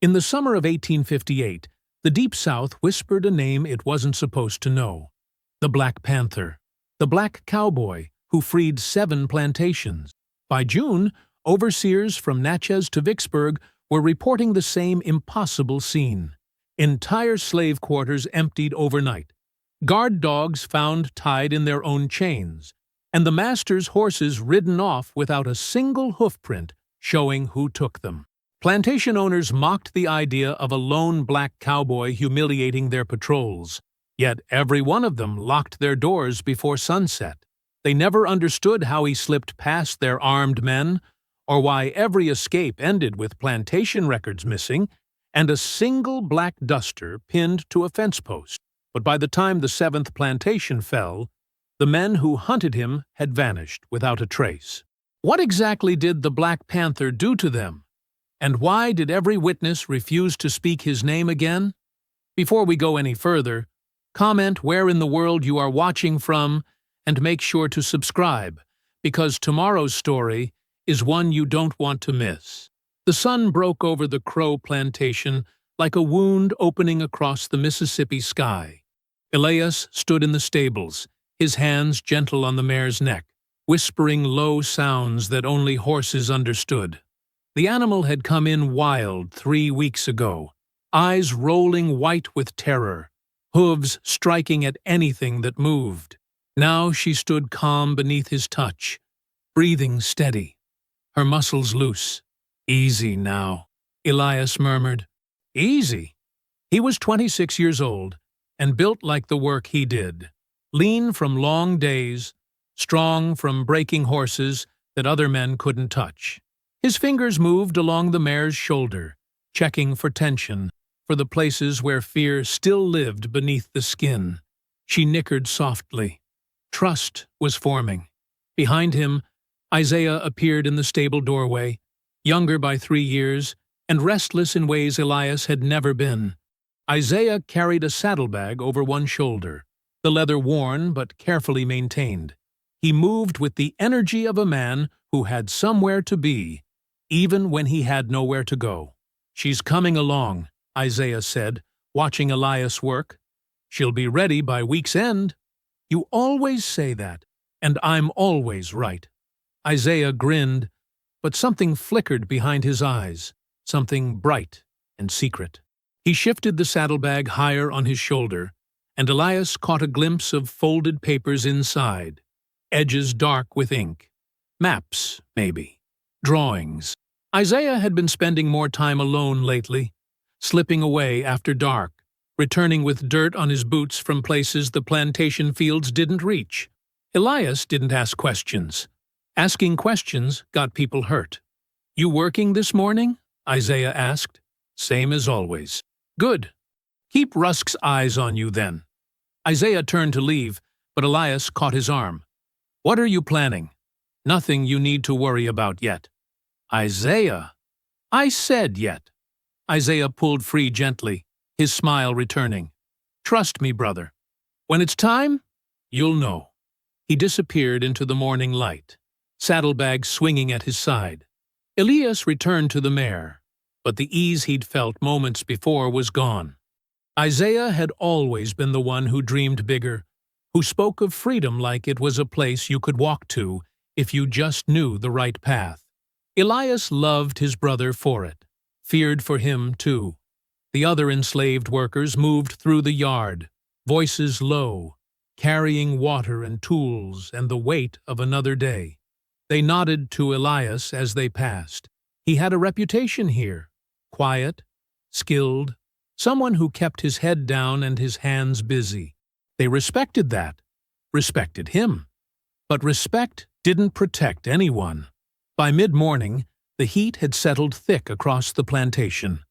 In the summer of 1858, the Deep South whispered a name it wasn't supposed to know. The Black Panther. The Black Cowboy who freed 7 plantations. By June, overseers from Natchez to Vicksburg were reporting the same impossible scene. Entire slave quarters emptied overnight. Guard dogs found tied in their own chains, and the master's horses ridden off without a single hoofprint showing who took them. Plantation owners mocked the idea of a lone black cowboy humiliating their patrols, yet every one of them locked their doors before sunset. They never understood how he slipped past their armed men, or why every escape ended with plantation records missing and a single black duster pinned to a fence post. But by the time the 7th plantation fell, the men who hunted him had vanished without a trace. What exactly did the Black Panther do to them? And why did every witness refuse to speak his name again? Before we go any further, comment where in the world you are watching from and make sure to subscribe, because tomorrow's story is one you don't want to miss. The sun broke over the Crow plantation like a wound opening across the Mississippi sky. Elias stood in the stables, his hands gentle on the mare's neck, whispering low sounds that only horses understood. The animal had come in wild 3 weeks ago, eyes rolling white with terror, hooves striking at anything that moved. Now she stood calm beneath his touch, breathing steady, her muscles loose. "Easy now," Elias murmured. Easy? He was 26 years old and built like the work he did, lean from long days, strong from breaking horses that other men couldn't touch. His fingers moved along the mare's shoulder, checking for tension, for the places where fear still lived beneath the skin. She nickered softly. Trust was forming. Behind him, Isaiah appeared in the stable doorway, younger by 3 years, and restless in ways Elias had never been. Isaiah carried a saddlebag over one shoulder, the leather worn but carefully maintained. He moved with the energy of a man who had somewhere to be, even when he had nowhere to go. "She's coming along," Isaiah said, watching Elias work. "She'll be ready by week's end." "You always say that, and I'm always right." Isaiah grinned, but something flickered behind his eyes, something bright and secret. He shifted the saddlebag higher on his shoulder, and Elias caught a glimpse of folded papers inside, edges dark with ink. Maps, maybe. Drawings. Isaiah had been spending more time alone lately, slipping away after dark, returning with dirt on his boots from places the plantation fields didn't reach. Elias didn't ask questions. Asking questions got people hurt. "You working this morning?" Isaiah asked. "Same as always." "Good. Keep Rusk's eyes on you then." Isaiah turned to leave, but Elias caught his arm. "What are you planning?" "Nothing you need to worry about yet." "Isaiah!" "I said yet." Isaiah pulled free gently, his smile returning. "Trust me, brother. When it's time, you'll know." He disappeared into the morning light, saddlebag swinging at his side. Elias returned to the mare, but the ease he'd felt moments before was gone. Isaiah had always been the one who dreamed bigger, who spoke of freedom like it was a place you could walk to if you just knew the right path. Elias loved his brother for it, feared for him too. The other enslaved workers moved through the yard, voices low, carrying water and tools and the weight of another day. They nodded to Elias as they passed. He had a reputation here, quiet, skilled, someone who kept his head down and his hands busy. They respected that, respected him. But respect didn't protect anyone. By mid-morning, the heat had settled thick across the plantation.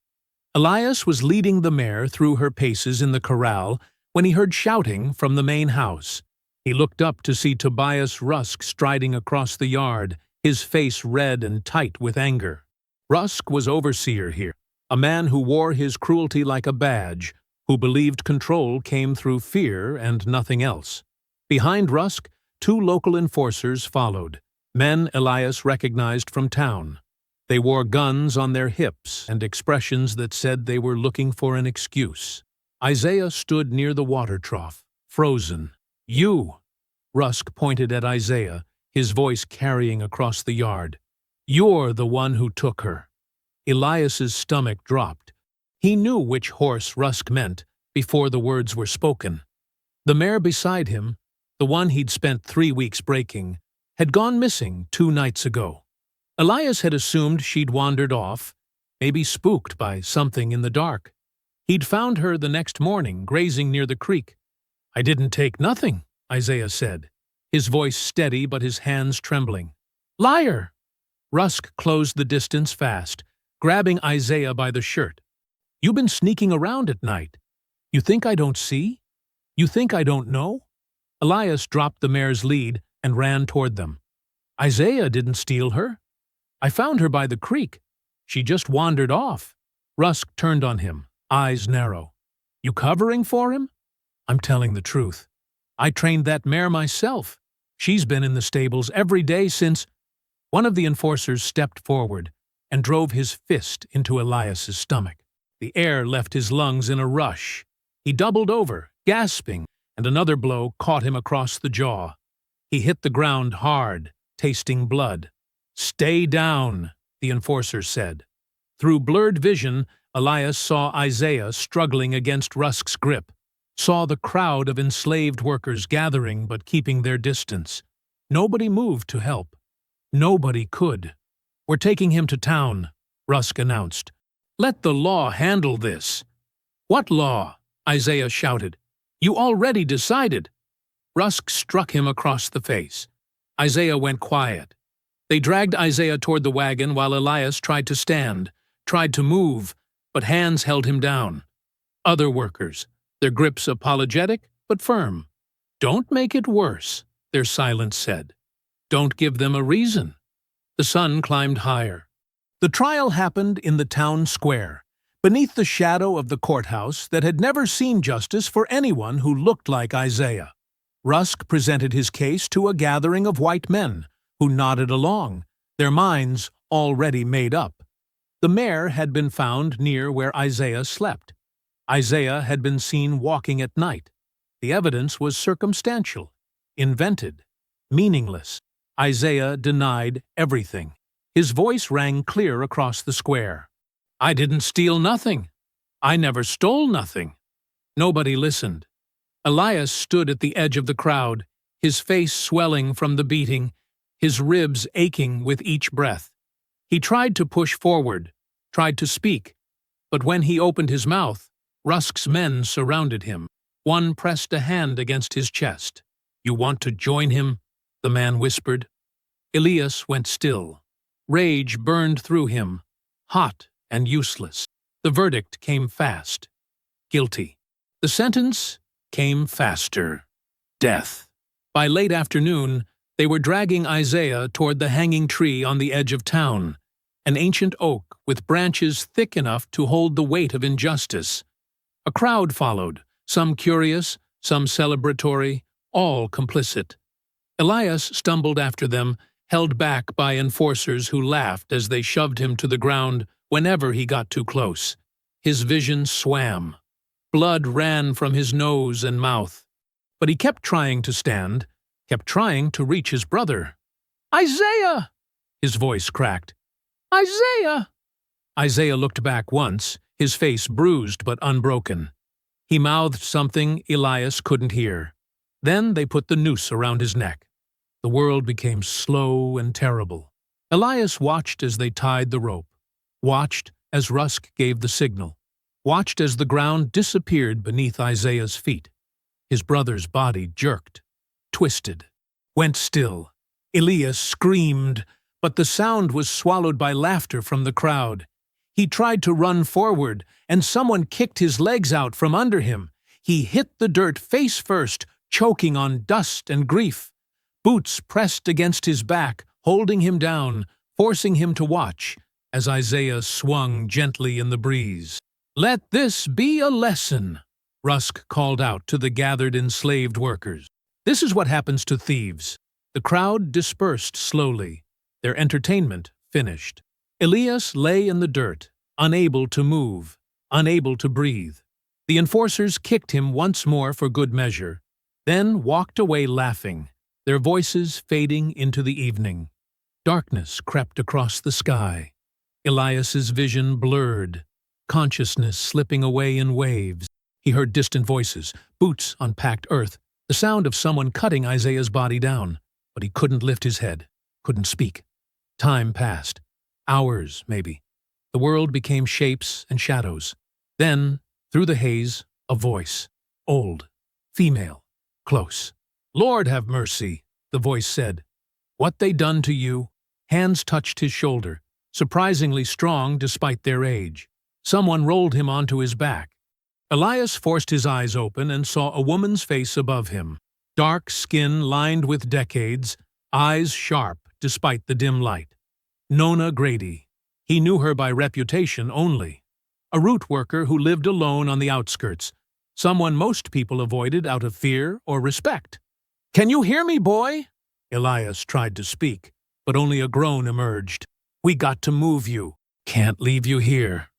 Elias was leading the mare through her paces in the corral when he heard shouting from the main house. He looked up to see Tobias Rusk striding across the yard, his face red and tight with anger. Rusk was overseer here, a man who wore his cruelty like a badge, who believed control came through fear and nothing else. Behind Rusk, 2 local enforcers followed, men Elias recognized from town. They wore guns on their hips and expressions that said they were looking for an excuse. Isaiah stood near the water trough, frozen. "You!" Rusk pointed at Isaiah, his voice carrying across the yard. "You're the one who took her." Elias's stomach dropped. He knew which horse Rusk meant before the words were spoken. The mare beside him, the one he'd spent 3 weeks breaking, had gone missing 2 nights ago. Elias had assumed she'd wandered off, maybe spooked by something in the dark. He'd found her the next morning, grazing near the creek. "I didn't take nothing," Isaiah said, his voice steady but his hands trembling. "Liar!" Rusk closed the distance fast, grabbing Isaiah by the shirt. "You been sneaking around at night. You think I don't see? You think I don't know?" Elias dropped the mare's lead and ran toward them. "Isaiah didn't steal her. I found her by the creek. She just wandered off." Rusk turned on him, eyes narrow. "You covering for him?" "I'm telling the truth. I trained that mare myself. She's been in the stables every day since—" One of the enforcers stepped forward and drove his fist into Elias's stomach. The air left his lungs in a rush. He doubled over, gasping, and another blow caught him across the jaw. He hit the ground hard, tasting blood. "Stay down," the enforcer said. Through blurred vision, Elias saw Isaiah struggling against Rusk's grip, saw the crowd of enslaved workers gathering but keeping their distance. Nobody moved to help. Nobody could. "We're taking him to town," Rusk announced. "Let the law handle this." "What law?" Isaiah shouted. "You already decided." Rusk struck him across the face. Isaiah went quiet. They dragged Isaiah toward the wagon while Elias tried to stand, tried to move, but hands held him down. Other workers, their grips apologetic but firm. "Don't make it worse," their silence said. "Don't give them a reason." The sun climbed higher. The trial happened in the town square, beneath the shadow of the courthouse that had never seen justice for anyone who looked like Isaiah. Rusk presented his case to a gathering of white men, who nodded along, their minds already made up. The mare had been found near where Isaiah slept. Isaiah had been seen walking at night. The evidence was circumstantial, invented, meaningless. Isaiah denied everything. His voice rang clear across the square. "I didn't steal nothing. I never stole nothing." Nobody listened. Elias stood at the edge of the crowd, his face swelling from the beating, his ribs aching with each breath. He tried to push forward, tried to speak, but when he opened his mouth, Rusk's men surrounded him. One pressed a hand against his chest. "You want to join him?" the man whispered. Elias went still. Rage burned through him, hot and useless. The verdict came fast. Guilty. The sentence came faster. Death. By late afternoon, they were dragging Isaiah toward the hanging tree on the edge of town, an ancient oak with branches thick enough to hold the weight of injustice. A crowd followed, some curious, some celebratory, all complicit. Elias stumbled after them, held back by enforcers who laughed as they shoved him to the ground whenever he got too close. His vision swam. Blood ran from his nose and mouth. But he kept trying to stand, kept trying to reach his brother. "Isaiah!" His voice cracked. "Isaiah!" Isaiah looked back once, his face bruised but unbroken. He mouthed something Elias couldn't hear. Then they put the noose around his neck. The world became slow and terrible. Elias watched as they tied the rope, watched as Rusk gave the signal, watched as the ground disappeared beneath Isaiah's feet. His brother's body jerked, twisted, went still. Elias screamed, but the sound was swallowed by laughter from the crowd. He tried to run forward, and someone kicked his legs out from under him. He hit the dirt face first, choking on dust and grief. Boots pressed against his back, holding him down, forcing him to watch, as Isaiah swung gently in the breeze. "Let this be a lesson," Rusk called out to the gathered enslaved workers. "This is what happens to thieves." The crowd dispersed slowly, their entertainment finished. Elias lay in the dirt, unable to move, unable to breathe. The enforcers kicked him once more for good measure, then walked away laughing, their voices fading into the evening. Darkness crept across the sky. Elias's vision blurred, consciousness slipping away in waves. He heard distant voices, boots on packed earth, the sound of someone cutting Isaiah's body down, but he couldn't lift his head, couldn't speak. Time passed. Hours, maybe. The world became shapes and shadows. Then, through the haze, a voice. Old. Female. Close. "Lord have mercy," the voice said. "What they done to you?" Hands touched his shoulder, surprisingly strong despite their age. Someone rolled him onto his back. Elias forced his eyes open and saw a woman's face above him. Dark skin lined with decades, eyes sharp despite the dim light. Nona Grady. He knew her by reputation only. A root worker who lived alone on the outskirts, someone most people avoided out of fear or respect. "Can you hear me, boy?" Elias tried to speak, but only a groan emerged. "We got to move you. Can't leave you here."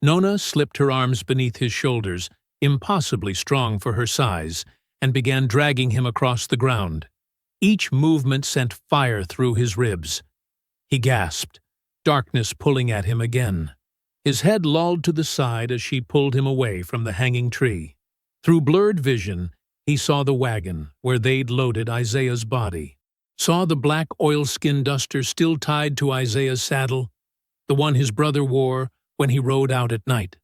Nona slipped her arms beneath his shoulders, impossibly strong for her size, and began dragging him across the ground. Each movement sent fire through his ribs. He gasped, darkness pulling at him again. His head lolled to the side as she pulled him away from the hanging tree. Through blurred vision, he saw the wagon where they'd loaded Isaiah's body. Saw the black oilskin duster still tied to Isaiah's saddle, the one his brother wore when he rode out at night.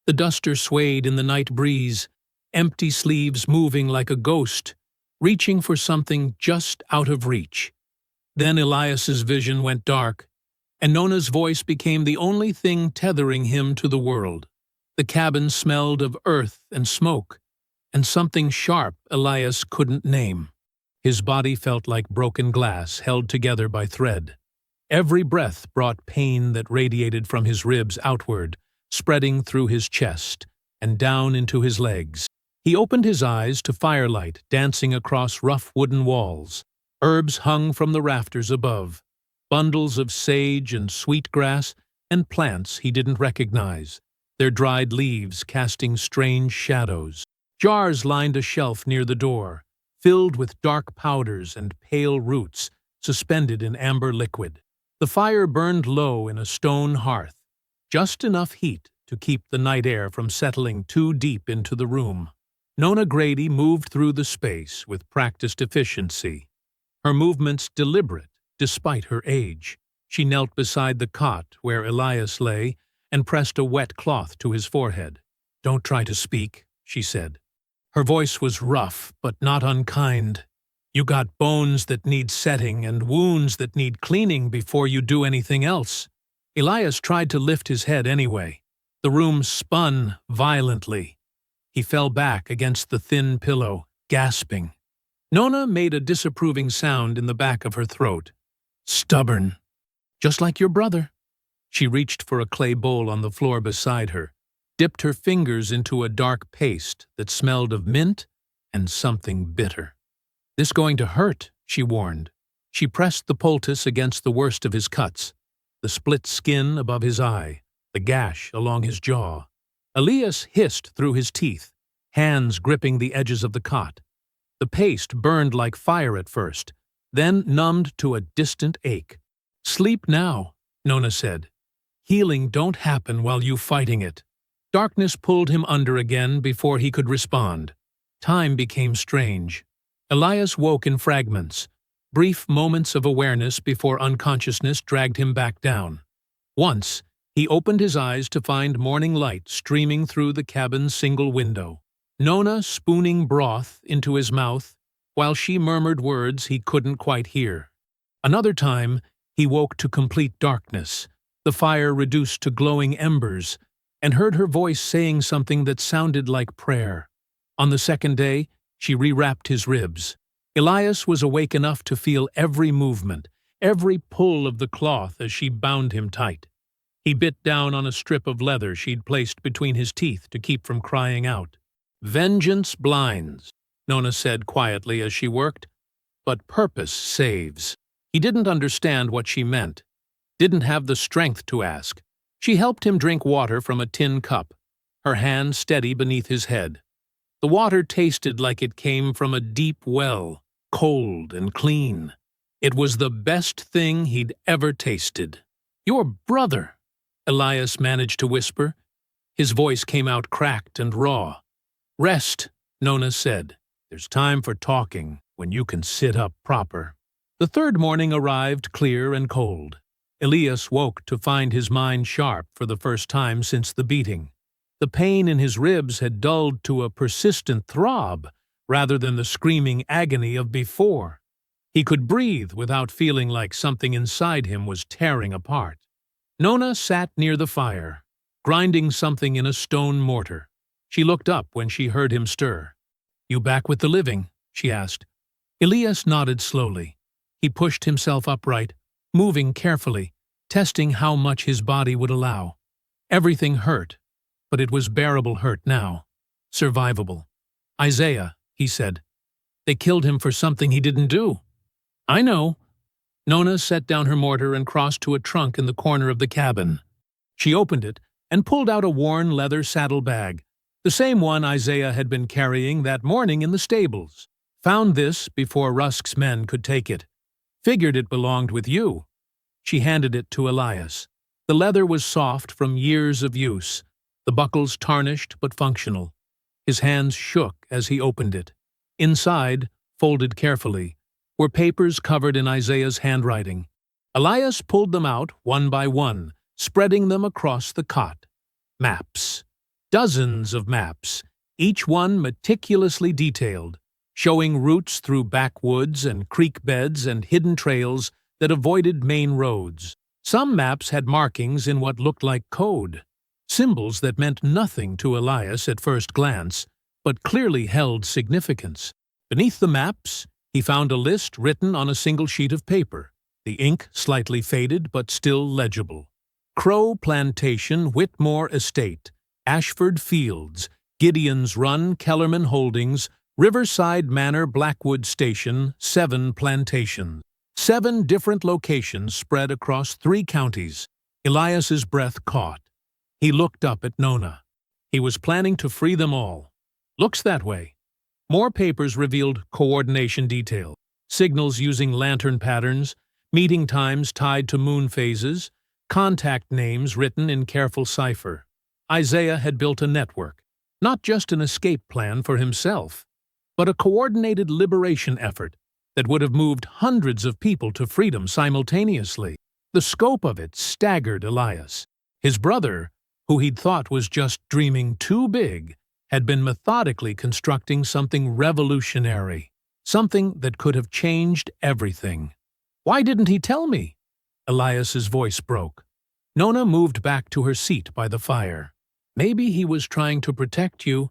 The duster swayed in the night breeze, empty sleeves moving like a ghost, reaching for something just out of reach. Then Elias's vision went dark, and Nona's voice became the only thing tethering him to the world. The cabin smelled of earth and smoke, and something sharp Elias couldn't name. His body felt like broken glass held together by thread. Every breath brought pain that radiated from his ribs outward, spreading through his chest and down into his legs. He opened his eyes to firelight dancing across rough wooden walls. Herbs hung from the rafters above, bundles of sage and sweetgrass and plants he didn't recognize, their dried leaves casting strange shadows. Jars lined a shelf near the door, filled with dark powders and pale roots suspended in amber liquid. The fire burned low in a stone hearth, just enough heat to keep the night air from settling too deep into the room. Nona Grady moved through the space with practiced efficiency, her movements deliberate despite her age. She knelt beside the cot where Elias lay and pressed a wet cloth to his forehead. "Don't try to speak," she said. Her voice was rough but not unkind. "You got bones that need setting and wounds that need cleaning before you do anything else." Elias tried to lift his head anyway. The room spun violently. He fell back against the thin pillow, gasping. Nona made a disapproving sound in the back of her throat. "Stubborn. Just like your brother." She reached for a clay bowl on the floor beside her, dipped her fingers into a dark paste that smelled of mint and something bitter. "This going to hurt," she warned. She pressed the poultice against the worst of his cuts, the split skin above his eye, the gash along his jaw. Elias hissed through his teeth, hands gripping the edges of the cot. The paste burned like fire at first, then numbed to a distant ache. "Sleep now," Nona said. "Healing don't happen while you fighting it." Darkness pulled him under again before he could respond. Time became strange. Elias woke in fragments, brief moments of awareness before unconsciousness dragged him back down. Once, he opened his eyes to find morning light streaming through the cabin's single window. Nona spooning broth into his mouth while she murmured words he couldn't quite hear. Another time, he woke to complete darkness, the fire reduced to glowing embers, and heard her voice saying something that sounded like prayer. On the second day, she rewrapped his ribs. Elias was awake enough to feel every movement, every pull of the cloth as she bound him tight. He bit down on a strip of leather she'd placed between his teeth to keep from crying out. "Vengeance blinds," Nona said quietly as she worked, "but purpose saves." He didn't understand what she meant. didn't have the strength to ask. She helped him drink water from a tin cup, her hand steady beneath his head. The water tasted like it came from a deep well, cold and clean. It was the best thing he'd ever tasted. "Your brother," Elias managed to whisper. His voice came out cracked and raw. "Rest," Nona said. "There's time for talking when you can sit up proper." The third morning arrived clear and cold. Elias woke to find his mind sharp for the first time since the beating. The pain in his ribs had dulled to a persistent throb rather than the screaming agony of before. He could breathe without feeling like something inside him was tearing apart. Nona sat near the fire, grinding something in a stone mortar. She looked up when she heard him stir. "You back with the living?" she asked. Elias nodded slowly. He pushed himself upright, moving carefully, testing how much his body would allow. Everything hurt, but it was bearable hurt now. Survivable. "Isaiah," he said. "They killed him for something he didn't do." "I know." Nona set down her mortar and crossed to a trunk in the corner of the cabin. She opened it and pulled out a worn leather saddlebag, the same one Isaiah had been carrying that morning in the stables. "Found this before Rusk's men could take it. Figured it belonged with you." She handed it to Elias. The leather was soft from years of use, the buckles tarnished but functional. His hands shook as he opened it. Inside, folded carefully, were papers covered in Isaiah's handwriting. Elias pulled them out one by one, spreading them across the cot. Maps. Dozens of maps, each one meticulously detailed, showing routes through backwoods and creek beds and hidden trails that avoided main roads. Some maps had markings in what looked like code, symbols that meant nothing to Elias at first glance, but clearly held significance. Beneath the maps, he found a list written on a single sheet of paper, the ink slightly faded but still legible. Crow Plantation, Whitmore Estate, Ashford Fields, Gideon's Run, Kellerman Holdings, Riverside Manor, Blackwood Station, 7 Plantations. 7 different locations spread across 3 counties. Elias's breath caught. He looked up at Nona. He was planning to free them all. Looks that way. More papers revealed coordination detail, signals using lantern patterns, meeting times tied to moon phases, contact names written in careful cipher. Isaiah had built a network, not just an escape plan for himself, but a coordinated liberation effort that would have moved hundreds of people to freedom simultaneously. The scope of it staggered Elias. His brother, who he'd thought was just dreaming too big, had been methodically constructing something revolutionary, something that could have changed everything. "Why didn't he tell me?" Elias's voice broke. Nona moved back to her seat by the fire. "Maybe he was trying to protect you.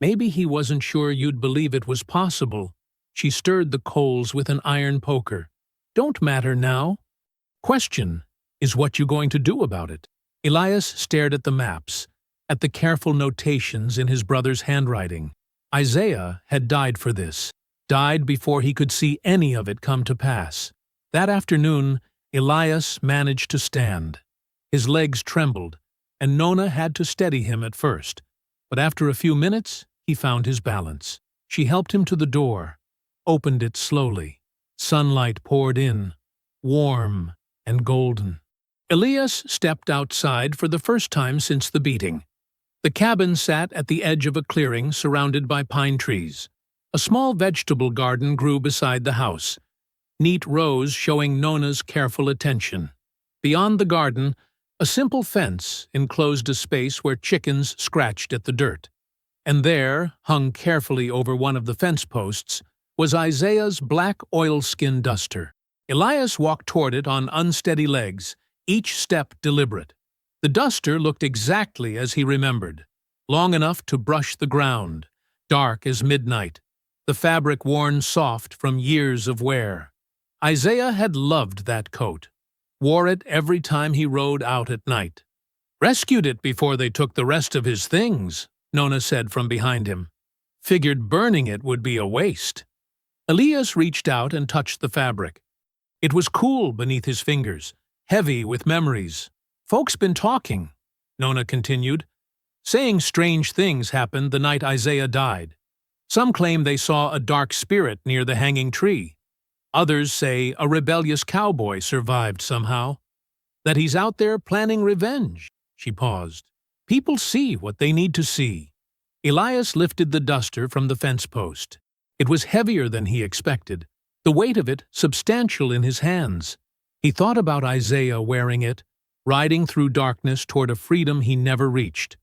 Maybe he wasn't sure you'd believe it was possible." She stirred the coals with an iron poker. "Don't matter now. Question is what you going to do about it?" Elias stared at the maps, at the careful notations in his brother's handwriting. Isaiah had died for this, died before he could see any of it come to pass. That afternoon, Elias managed to stand. His legs trembled, and Nona had to steady him at first. But after a few minutes, he found his balance. She helped him to the door, opened it slowly. Sunlight poured in, warm and golden. Elias stepped outside for the first time since the beating. The cabin sat at the edge of a clearing surrounded by pine trees. A small vegetable garden grew beside the house, neat rows showing Nona's careful attention. Beyond the garden, a simple fence enclosed a space where chickens scratched at the dirt. And there, hung carefully over one of the fence posts, was Isaiah's black oilskin duster. Elias walked toward it on unsteady legs, each step deliberate. The duster looked exactly as he remembered, long enough to brush the ground, dark as midnight, the fabric worn soft from years of wear. Isaiah had loved that coat, wore it every time he rode out at night. "Rescued it before they took the rest of his things," Nona said from behind him. "Figured burning it would be a waste." Elias reached out and touched the fabric. It was cool beneath his fingers, heavy with memories. Folks been talking, Nona continued, saying strange things happened the night Isaiah died. Some claim they saw a dark spirit near the hanging tree. Others say a rebellious cowboy survived somehow. That he's out there planning revenge. She paused. People see what they need to see. Elias lifted the duster from the fence post. It was heavier than he expected, the weight of it substantial in his hands. He thought about Isaiah wearing it, riding through darkness toward a freedom he never reached.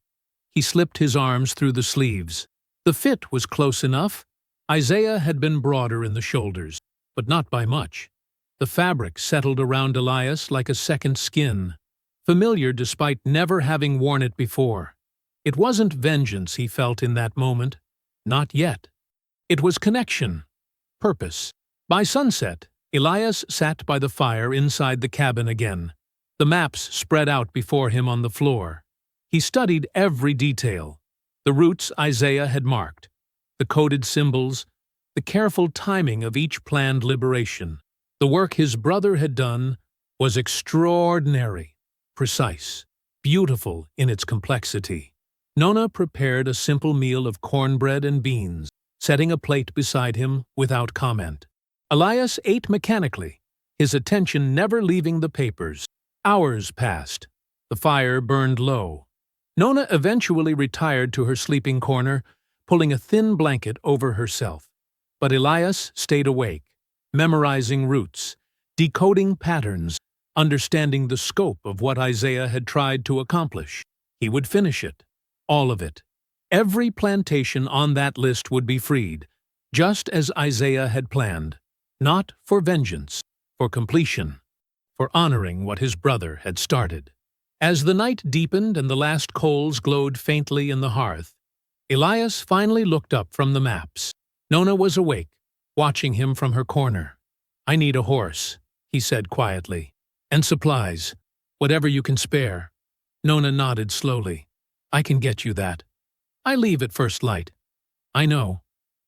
He slipped his arms through the sleeves. The fit was close enough. Isaiah had been broader in the shoulders, but not by much. The fabric settled around Elias like a second skin, familiar despite never having worn it before. It wasn't vengeance he felt in that moment. Not yet. It was connection. Purpose. By sunset, Elias sat by the fire inside the cabin again. The maps spread out before him on the floor. He studied every detail. The routes Isaiah had marked, the coded symbols, the careful timing of each planned liberation. The work his brother had done was extraordinary, precise, beautiful in its complexity. Nona prepared a simple meal of cornbread and beans, setting a plate beside him without comment. Elias ate mechanically, his attention never leaving the papers. Hours passed. The fire burned low. Nona eventually retired to her sleeping corner, pulling a thin blanket over herself. But Elias stayed awake, memorizing routes, decoding patterns, understanding the scope of what Isaiah had tried to accomplish. He would finish it. All of it. Every plantation on that list would be freed, just as Isaiah had planned. Not for vengeance, for completion, for honoring what his brother had started. As the night deepened and the last coals glowed faintly in the hearth, Elias finally looked up from the maps. Nona was awake, watching him from her corner. "I need a horse," he said quietly. "And supplies, whatever you can spare." Nona nodded slowly. "I can get you that. I leave at first light." "I know."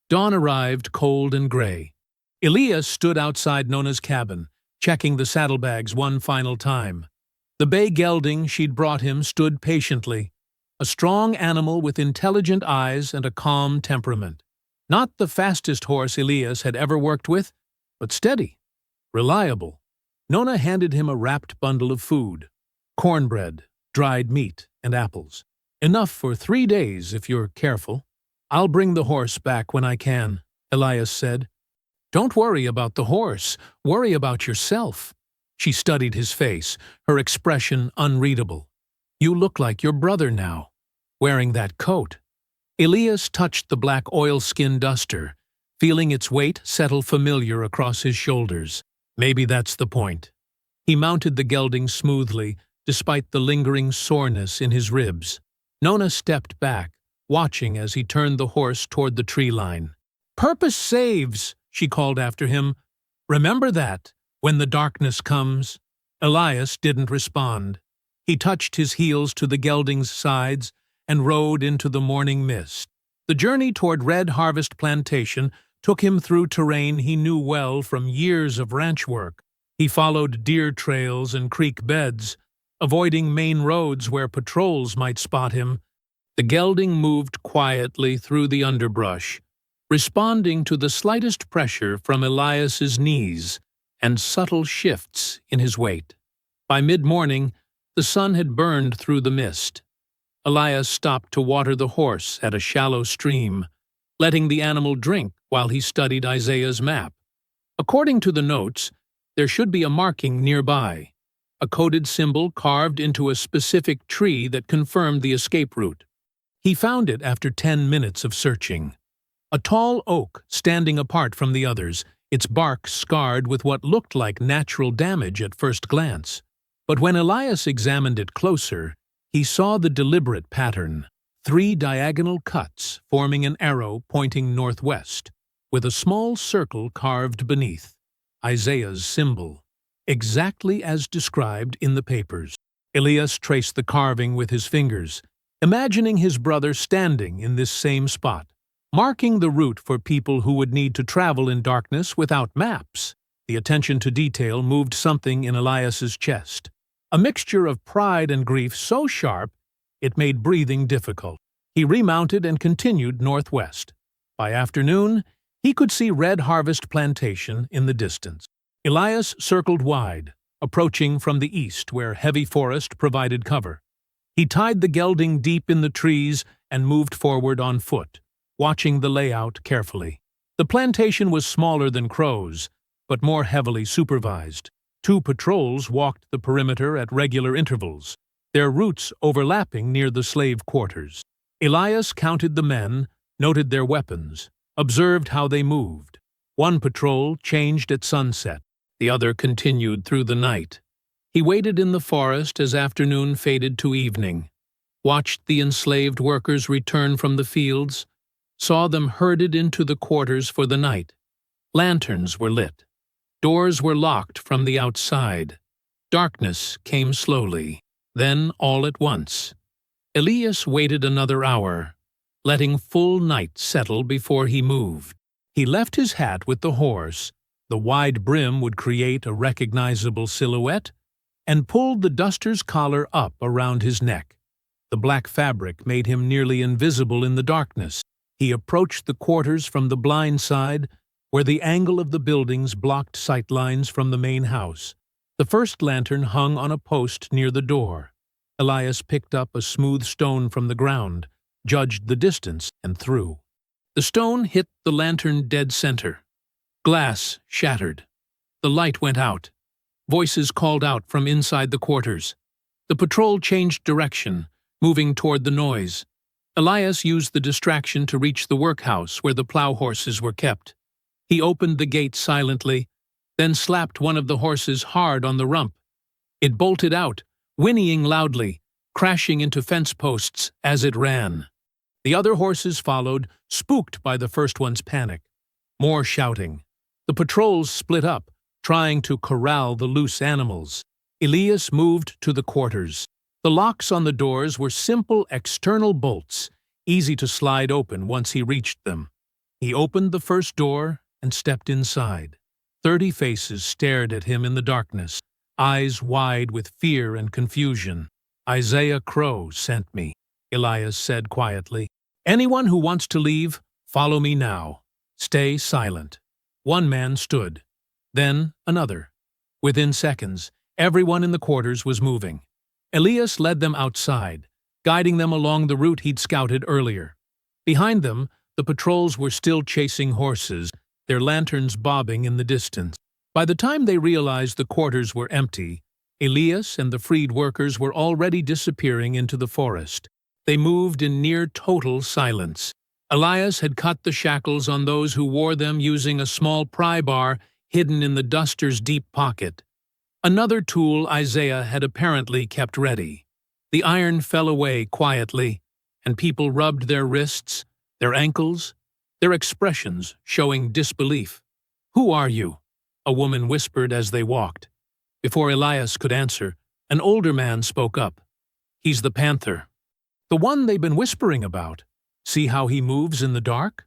Dawn arrived cold and gray. Elias stood outside Nona's cabin, checking the saddlebags one final time. The bay gelding she'd brought him stood patiently, a strong animal with intelligent eyes and a calm temperament. Not the fastest horse Elias had ever worked with, but steady, reliable. Nona handed him a wrapped bundle of food, cornbread, dried meat, and apples. "Enough for 3 days if you're careful." "I'll bring the horse back when I can," Elias said. "Don't worry about the horse. Worry about yourself." She studied his face, her expression unreadable. "You look like your brother now, wearing that coat." Elias touched the black oilskin duster, feeling its weight settle familiar across his shoulders. Maybe that's the point. He mounted the gelding smoothly, despite the lingering soreness in his ribs. Nona stepped back, watching as he turned the horse toward the tree line. "Purpose saves," she called after him. "Remember that, when the darkness comes." Elias didn't respond. He touched his heels to the gelding's sides and rode into the morning mist. The journey toward Red Harvest Plantation took him through terrain he knew well from years of ranch work. He followed deer trails and creek beds, avoiding main roads where patrols might spot him. The gelding moved quietly through the underbrush, responding to the slightest pressure from Elias's knees and subtle shifts in his weight. By mid-morning, the sun had burned through the mist. Elias stopped to water the horse at a shallow stream, letting the animal drink while he studied Isaiah's map. According to the notes, there should be a marking nearby, a coded symbol carved into a specific tree that confirmed the escape route. He found it after 10 minutes of searching. A tall oak standing apart from the others, its bark scarred with what looked like natural damage at first glance. But when Elias examined it closer, he saw the deliberate pattern, 3 diagonal cuts forming an arrow pointing northwest, with a small circle carved beneath, Isaiah's symbol, exactly as described in the papers. Elias traced the carving with his fingers, imagining his brother standing in this same spot, marking the route for people who would need to travel in darkness without maps. The attention to detail moved something in Elias's chest. A mixture of pride and grief so sharp it made breathing difficult. He remounted and continued northwest. By afternoon, he could see Red Harvest Plantation in the distance. Elias circled wide, approaching from the east where heavy forest provided cover. He tied the gelding deep in the trees and moved forward on foot, watching the layout carefully. The plantation was smaller than Crow's, but more heavily supervised. 2 patrols walked the perimeter at regular intervals, their routes overlapping near the slave quarters. Elias counted the men, noted their weapons, observed how they moved. 1 patrol changed at sunset, the other continued through the night. He waited in the forest as afternoon faded to evening, watched the enslaved workers return from the fields, saw them herded into the quarters for the night. Lanterns were lit. Doors were locked from the outside. Darkness came slowly, then all at once. Elias waited another hour, letting full night settle before he moved. He left his hat with the horse, the wide brim would create a recognizable silhouette, and pulled the duster's collar up around his neck. The black fabric made him nearly invisible in the darkness. He approached the quarters from the blind side, where the angle of the buildings blocked sightlines from the main house. The first lantern hung on a post near the door. Elias picked up a smooth stone from the ground, judged the distance, and threw. The stone hit the lantern dead center. Glass shattered. The light went out. Voices called out from inside the quarters. The patrol changed direction, moving toward the noise. Elias used the distraction to reach the workhouse where the plow horses were kept. He opened the gate silently, then slapped one of the horses hard on the rump. It bolted out, whinnying loudly, crashing into fence posts as it ran. The other horses followed, spooked by the first one's panic. More shouting. The patrols split up, trying to corral the loose animals. Elias moved to the quarters. The locks on the doors were simple external bolts, easy to slide open once he reached them. He opened the first door and stepped inside. 30 faces stared at him in the darkness, eyes wide with fear and confusion. "Isaiah Crow sent me," Elias said quietly. "Anyone who wants to leave, follow me now. Stay silent." 1 man stood. Then another. Within seconds, everyone in the quarters was moving. Elias led them outside, guiding them along the route he'd scouted earlier. Behind them, the patrols were still chasing horses, their lanterns bobbing in the distance. By the time they realized the quarters were empty, Elias and the freed workers were already disappearing into the forest. They moved in near total silence. Elias had cut the shackles on those who wore them using a small pry bar hidden in the duster's deep pocket. Another tool Isaiah had apparently kept ready. The iron fell away quietly, and people rubbed their wrists, their ankles, their expressions showing disbelief. "Who are you?" a woman whispered as they walked. Before Elias could answer, an older man spoke up. "He's the Panther. The one they've been whispering about. See how he moves in the dark?"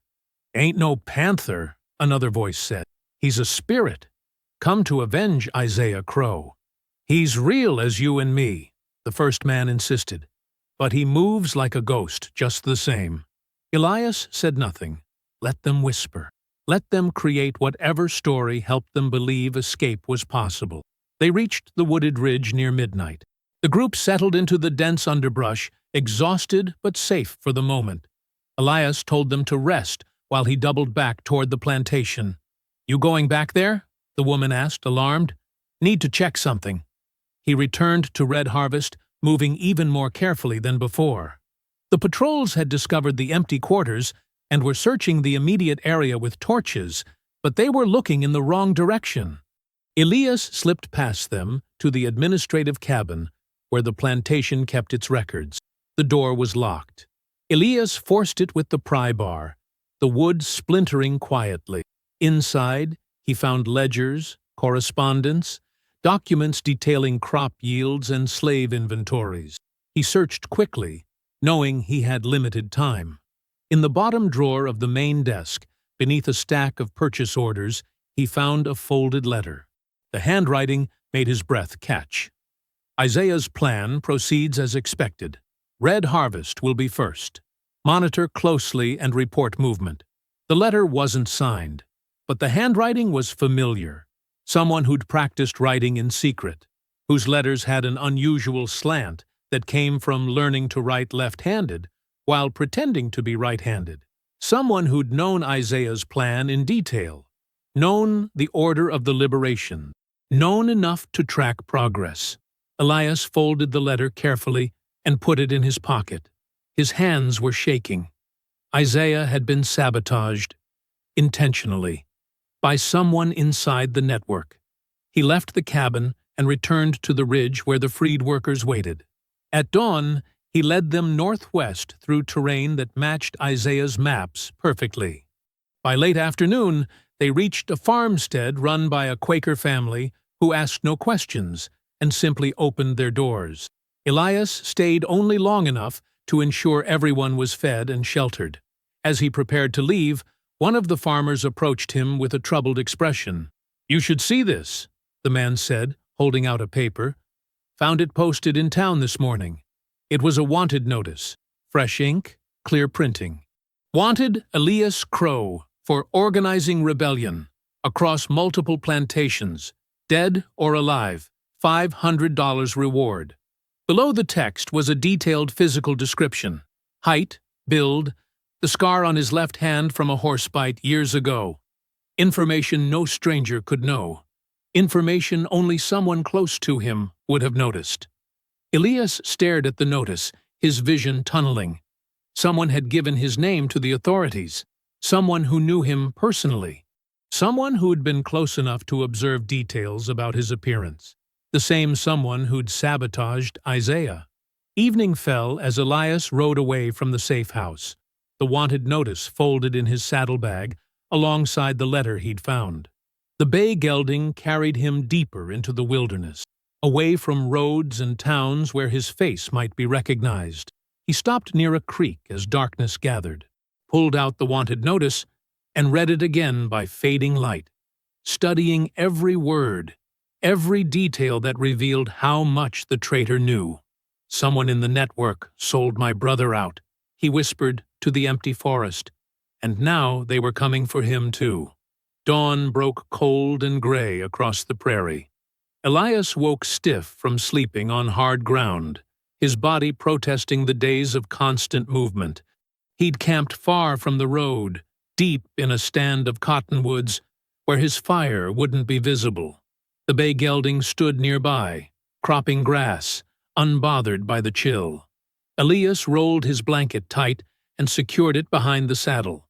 "Ain't no panther," another voice said. "He's a spirit, come to avenge Isaiah Crow." "He's real as you and me," the first man insisted. "But he moves like a ghost, just the same." Elias said nothing. Let them whisper. Let them create whatever story helped them believe escape was possible. They reached the wooded ridge near midnight. The group settled into the dense underbrush, exhausted but safe for the moment. Elias told them to rest while he doubled back toward the plantation. "You going back there?" the woman asked, alarmed. "Need to check something." He returned to Red Harvest, moving even more carefully than before. The patrols had discovered the empty quarters and were searching the immediate area with torches, but they were looking in the wrong direction. Elias slipped past them to the administrative cabin where the plantation kept its records. The door was locked. Elias forced it with the pry bar, the wood splintering quietly. Inside, he found ledgers, correspondence, documents detailing crop yields and slave inventories. He searched quickly, knowing he had limited time. In the bottom drawer of the main desk, beneath a stack of purchase orders, he found a folded letter. The handwriting made his breath catch. Isaiah's plan proceeds as expected. Red harvest will be first. Monitor closely and report movement. The letter wasn't signed, but the handwriting was familiar. Someone who'd practiced writing in secret, whose letters had an unusual slant that came from learning to write left-handed while pretending to be right-handed. Someone who'd known Isaiah's plan in detail, known the order of the liberation, known enough to track progress. Elias folded the letter carefully and put it in his pocket. His hands were shaking. Isaiah had been sabotaged, intentionally, by someone inside the network. He left the cabin and returned to the ridge where the freed workers waited. At dawn, he led them northwest through terrain that matched Isaiah's maps perfectly. By late afternoon, they reached a farmstead run by a Quaker family who asked no questions and simply opened their doors. Elias stayed only long enough to ensure everyone was fed and sheltered. As he prepared to leave, one of the farmers approached him with a troubled expression. "You should see this," the man said, holding out a paper. "Found it posted in town this morning." It was a wanted notice. Fresh ink, clear printing. Wanted Elias Crow for organizing rebellion across multiple plantations, dead or alive, $500 reward. Below the text was a detailed physical description. Height, build, the scar on his left hand from a horse bite years ago. Information no stranger could know. Information only someone close to him would have noticed. Elias stared at the notice, his vision tunneling. Someone had given his name to the authorities. Someone who knew him personally. Someone who'd been close enough to observe details about his appearance. The same someone who'd sabotaged Isaiah. Evening fell as Elias rode away from the safe house, the wanted notice folded in his saddlebag alongside the letter he'd found. The bay gelding carried him deeper into the wilderness, away from roads and towns where his face might be recognized. He stopped near a creek as darkness gathered, pulled out the wanted notice, and read it again by fading light, studying every word, every detail that revealed how much the traitor knew. "Someone in the network sold my brother out," he whispered to the empty forest, and now they were coming for him too. Dawn broke cold and gray across the prairie. Elias woke stiff from sleeping on hard ground, his body protesting the days of constant movement. He'd camped far from the road, deep in a stand of cottonwoods, where his fire wouldn't be visible. The bay gelding stood nearby, cropping grass, unbothered by the chill. Elias rolled his blanket tight and secured it behind the saddle.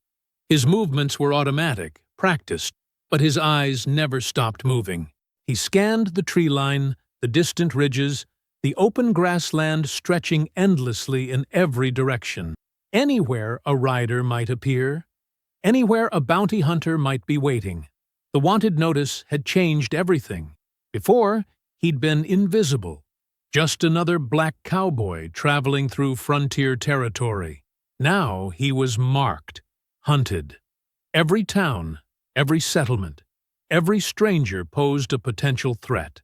His movements were automatic, practiced, but his eyes never stopped moving. He scanned the tree line, the distant ridges, the open grassland stretching endlessly in every direction. Anywhere a rider might appear, anywhere a bounty hunter might be waiting. The wanted notice had changed everything. Before, he'd been invisible, just another black cowboy traveling through frontier territory. Now he was marked, hunted. Every town, every settlement, every stranger posed a potential threat.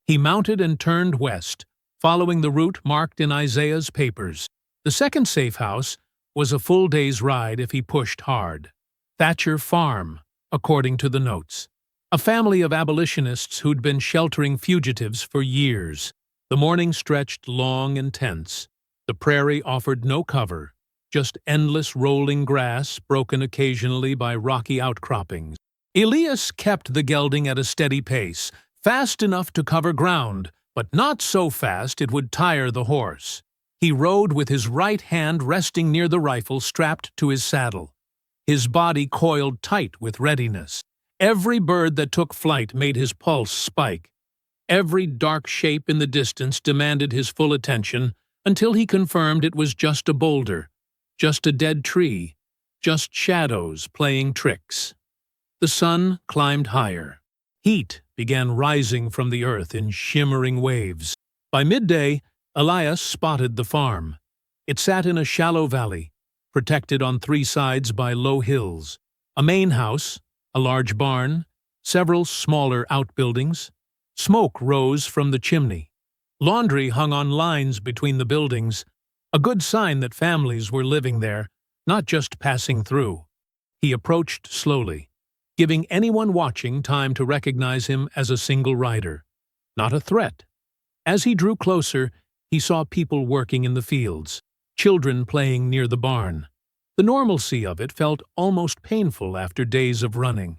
He mounted and turned west, following the route marked in Isaiah's papers. The second safe house was a full day's ride if he pushed hard. Thatcher Farm, according to the notes. A family of abolitionists who'd been sheltering fugitives for years. The morning stretched long and tense. The prairie offered no cover, just endless rolling grass broken occasionally by rocky outcroppings. Elias kept the gelding at a steady pace, fast enough to cover ground, but not so fast it would tire the horse. He rode with his right hand resting near the rifle strapped to his saddle, his body coiled tight with readiness. Every bird that took flight made his pulse spike. Every dark shape in the distance demanded his full attention until he confirmed it was just a boulder, just a dead tree, just shadows playing tricks. The sun climbed higher. Heat began rising from the earth in shimmering waves. By midday, Elias spotted the farm. It sat in a shallow valley, protected on three sides by low hills. A main house, a large barn, several smaller outbuildings. Smoke rose from the chimney. Laundry hung on lines between the buildings, a good sign that families were living there, not just passing through. He approached slowly, giving anyone watching time to recognize him as a single rider, not a threat. As he drew closer, he saw people working in the fields, children playing near the barn. The normalcy of it felt almost painful after days of running.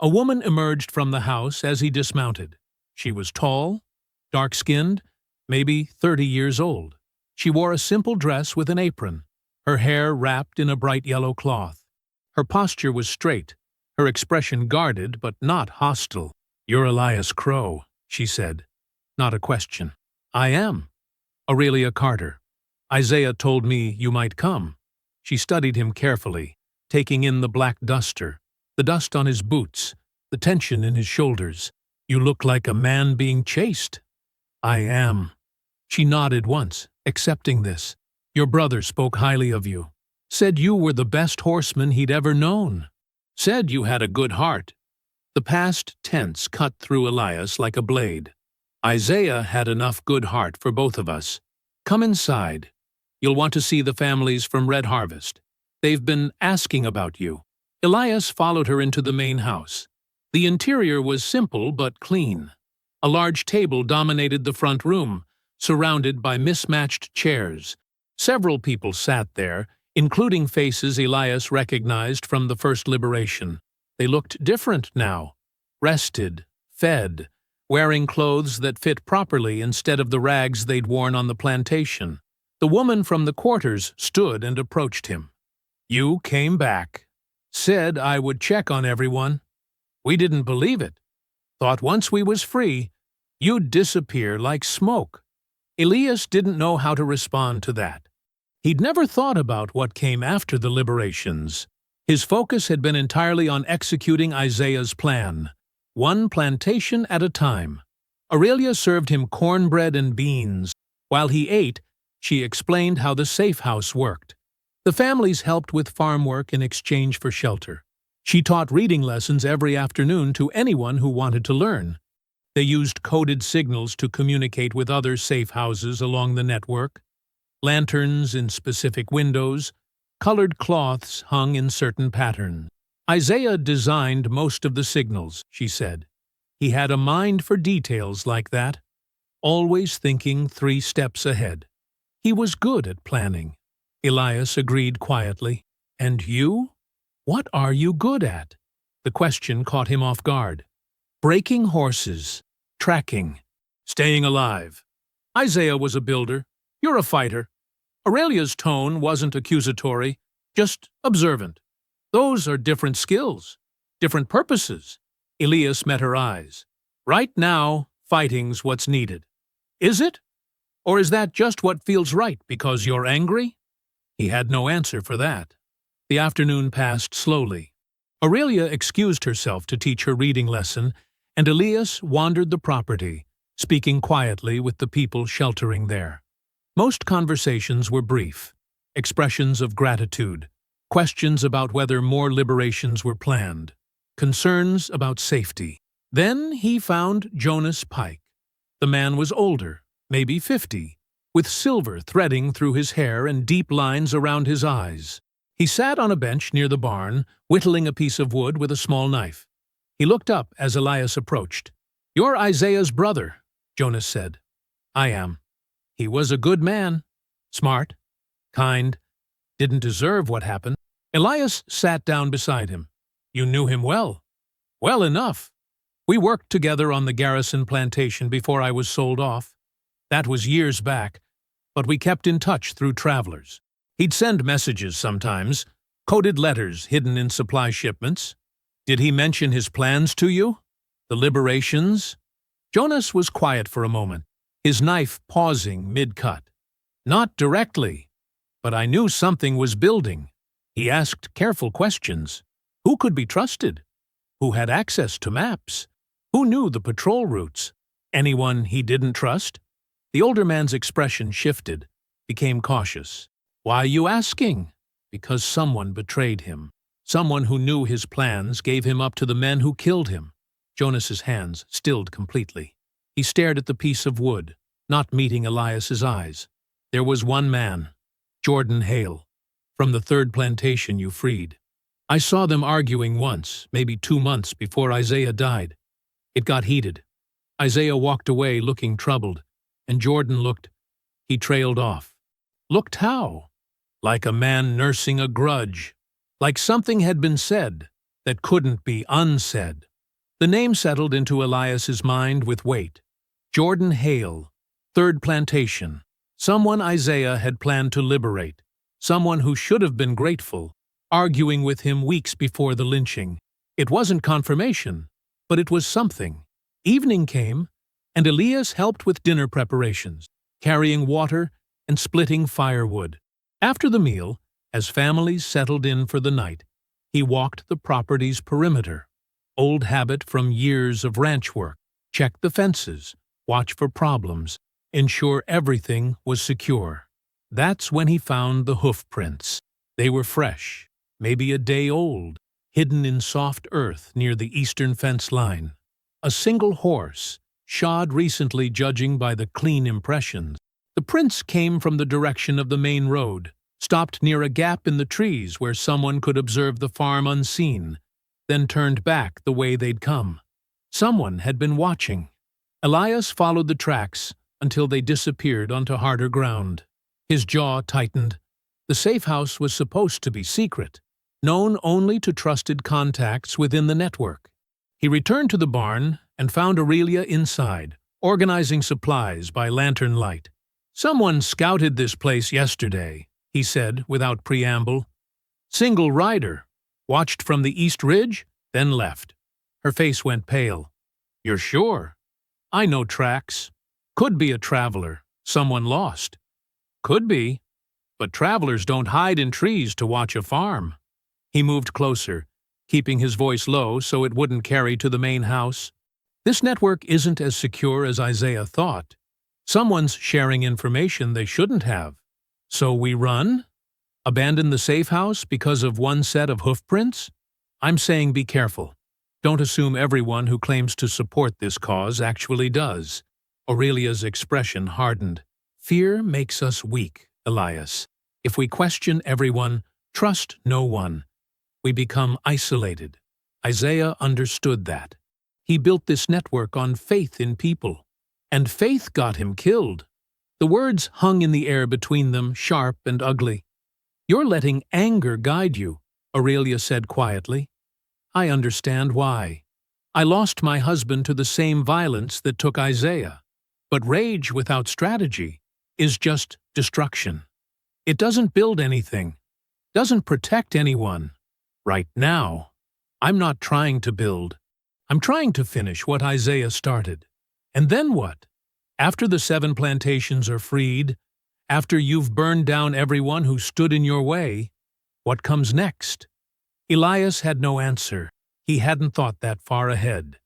A woman emerged from the house as he dismounted. She was tall, dark-skinned, maybe 30 years old. She wore a simple dress with an apron, her hair wrapped in a bright yellow cloth. Her posture was straight, her expression guarded but not hostile. "You're Elias Crow," she said. Not a question. "I am. Aurelia Carter. Isaiah told me you might come." She studied him carefully, taking in the black duster, the dust on his boots, the tension in his shoulders. "You look like a man being chased." "I am." She nodded once, accepting this. "Your brother spoke highly of you. Said you were the best horseman he'd ever known. Said you had a good heart." The past tense cut through Elias like a blade. "Isaiah had enough good heart for both of us. Come inside. You'll want to see the families from Red Harvest. They've been asking about you." Elias followed her into the main house. The interior was simple but clean. A large table dominated the front room, surrounded by mismatched chairs. Several people sat there, including faces Elias recognized from the first liberation. They looked different now. Rested, fed, wearing clothes that fit properly instead of the rags they'd worn on the plantation. The woman from the quarters stood and approached him. "You came back. Said I would check on everyone. We didn't believe it. Thought once we was free, you'd disappear like smoke." Elias didn't know how to respond to that. He'd never thought about what came after the liberations. His focus had been entirely on executing Isaiah's plan, one plantation at a time. Aurelia served him cornbread and beans. While he ate, she explained how the safe house worked. The families helped with farm work in exchange for shelter. She taught reading lessons every afternoon to anyone who wanted to learn. They used coded signals to communicate with other safe houses along the network. Lanterns in specific windows, colored cloths hung in certain patterns. Isaiah designed most of the signals, she said. He had a mind for details like that, always thinking 3 steps ahead. He was good at planning. Elias agreed quietly. "And you? What are you good at?" The question caught him off guard. "Breaking horses, tracking, staying alive." Isaiah was a builder. "You're a fighter." Aurelia's tone wasn't accusatory, just observant. "Those are different skills, different purposes." Elias met her eyes. "Right now, fighting's what's needed." "Is it? Or is that just what feels right because you're angry?" He had no answer for that. The afternoon passed slowly. Aurelia excused herself to teach her reading lesson, and Elias wandered the property, speaking quietly with the people sheltering there. Most conversations were brief, expressions of gratitude, questions about whether more liberations were planned, concerns about safety. Then he found Jonas Pike. The man was older, maybe 50, with silver threading through his hair and deep lines around his eyes. He sat on a bench near the barn, whittling a piece of wood with a small knife. He looked up as Elias approached. "You're Isaiah's brother," Jonas said. "I am. He was a good man. Smart, kind, didn't deserve what happened." Elias sat down beside him. "You knew him well." "Well enough. We worked together on the Garrison Plantation before I was sold off. That was years back, but we kept in touch through travelers. He'd send messages sometimes, coded letters hidden in supply shipments." "Did he mention his plans to you? The liberations?" Jonas was quiet for a moment, his knife pausing mid-cut. "Not directly, but I knew something was building. He asked careful questions. Who could be trusted? Who had access to maps? Who knew the patrol routes? Anyone he didn't trust?" The older man's expression shifted, became cautious. "Why you asking?" "Because someone betrayed him. Someone who knew his plans gave him up to the men who killed him." Jonas's hands stilled completely. He stared at the piece of wood, not meeting Elias's eyes. There was one man, Jordan Hale, from the third plantation you freed. I saw them arguing once, maybe 2 months before Isaiah died. It got heated. Isaiah walked away looking troubled, and Jordan looked. He trailed off. Looked how? Like a man nursing a grudge. Like something had been said that couldn't be unsaid. The name settled into Elias's mind with weight. Jordan Hale, third plantation. Someone Isaiah had planned to liberate. Someone who should have been grateful, arguing with him weeks before the lynching. It wasn't confirmation, but it was something. Evening came, and Elias helped with dinner preparations, carrying water and splitting firewood. After the meal, as families settled in for the night, he walked the property's perimeter. Old habit from years of ranch work. Check the fences, watch for problems, ensure everything was secure. That's when he found the hoof prints. They were fresh, maybe a day old, hidden in soft earth near the eastern fence line. A single horse, shod recently judging by the clean impressions. The prints came from the direction of the main road, stopped near a gap in the trees where someone could observe the farm unseen, then turned back the way they'd come. Someone had been watching. Elias followed the tracks until they disappeared onto harder ground. His jaw tightened. The safe house was supposed to be secret, known only to trusted contacts within the network. He returned to the barn and found Aurelia inside, organizing supplies by lantern light. "Someone scouted this place yesterday," he said without preamble. "Single rider. Watched from the east ridge, then left." Her face went pale. "You're sure?" "I know tracks. Could be a traveler, someone lost." "Could be. But travelers don't hide in trees to watch a farm." He moved closer, keeping his voice low so it wouldn't carry to the main house. "This network isn't as secure as Isaiah thought. Someone's sharing information they shouldn't have. So we run? Abandon the safe house because of one set of hoof prints? I'm saying be careful. Don't assume everyone who claims to support this cause actually does." Aurelia's expression hardened. "Fear makes us weak, Elias. If we question everyone, trust no one, we become isolated." Isaiah understood that. He built this network on faith in people, and faith got him killed. The words hung in the air between them, sharp and ugly. "You're letting anger guide you," Aurelia said quietly. "I understand why. I lost my husband to the same violence that took Isaiah. But rage without strategy is just destruction. It doesn't build anything, doesn't protect anyone. Right now, I'm not trying to build. I'm trying to finish what Isaiah started. And then what? After the 7 plantations are freed, after you've burned down everyone who stood in your way, what comes next?" Elias had no answer. He hadn't thought that far ahead,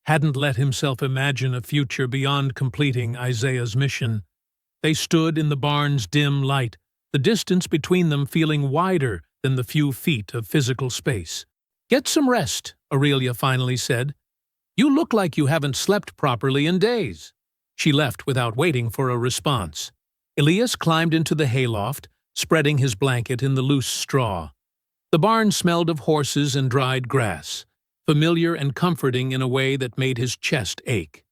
hadn't let himself imagine a future beyond completing Isaiah's mission. They stood in the barn's dim light, the distance between them feeling wider than the few feet of physical space. "Get some rest," Aurelia finally said. "You look like you haven't slept properly in days." She left without waiting for a response. Elias climbed into the hayloft, spreading his blanket in the loose straw. The barn smelled of horses and dried grass, familiar and comforting in a way that made his chest ache.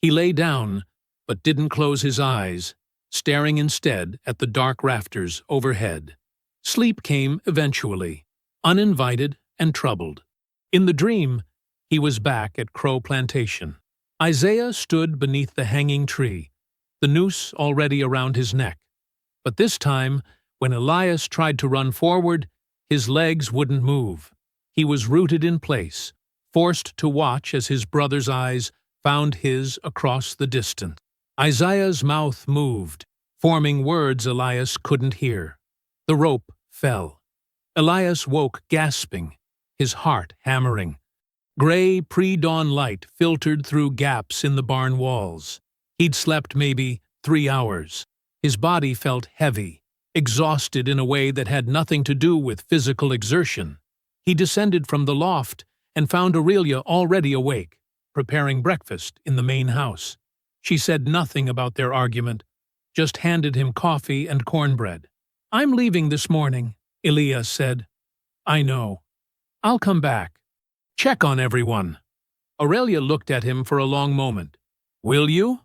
He lay down, but didn't close his eyes, staring instead at the dark rafters overhead. Sleep came eventually, uninvited and troubled. In the dream, he was back at Crow Plantation. Isaiah stood beneath the hanging tree, the noose already around his neck. But this time, when Elias tried to run forward, his legs wouldn't move. He was rooted in place, forced to watch as his brother's eyes found his across the distance. Isaiah's mouth moved, forming words Elias couldn't hear. The rope fell. Elias woke gasping, his heart hammering. Gray pre-dawn light filtered through gaps in the barn walls. He'd slept maybe 3 hours. His body felt heavy, exhausted in a way that had nothing to do with physical exertion. He descended from the loft and found Aurelia already awake. preparing breakfast in the main house. She said nothing about their argument, just handed him coffee and cornbread. "I'm leaving this morning," Elias said. "I know. I'll come back. Check on everyone." Aurelia looked at him for a long moment. "Will you?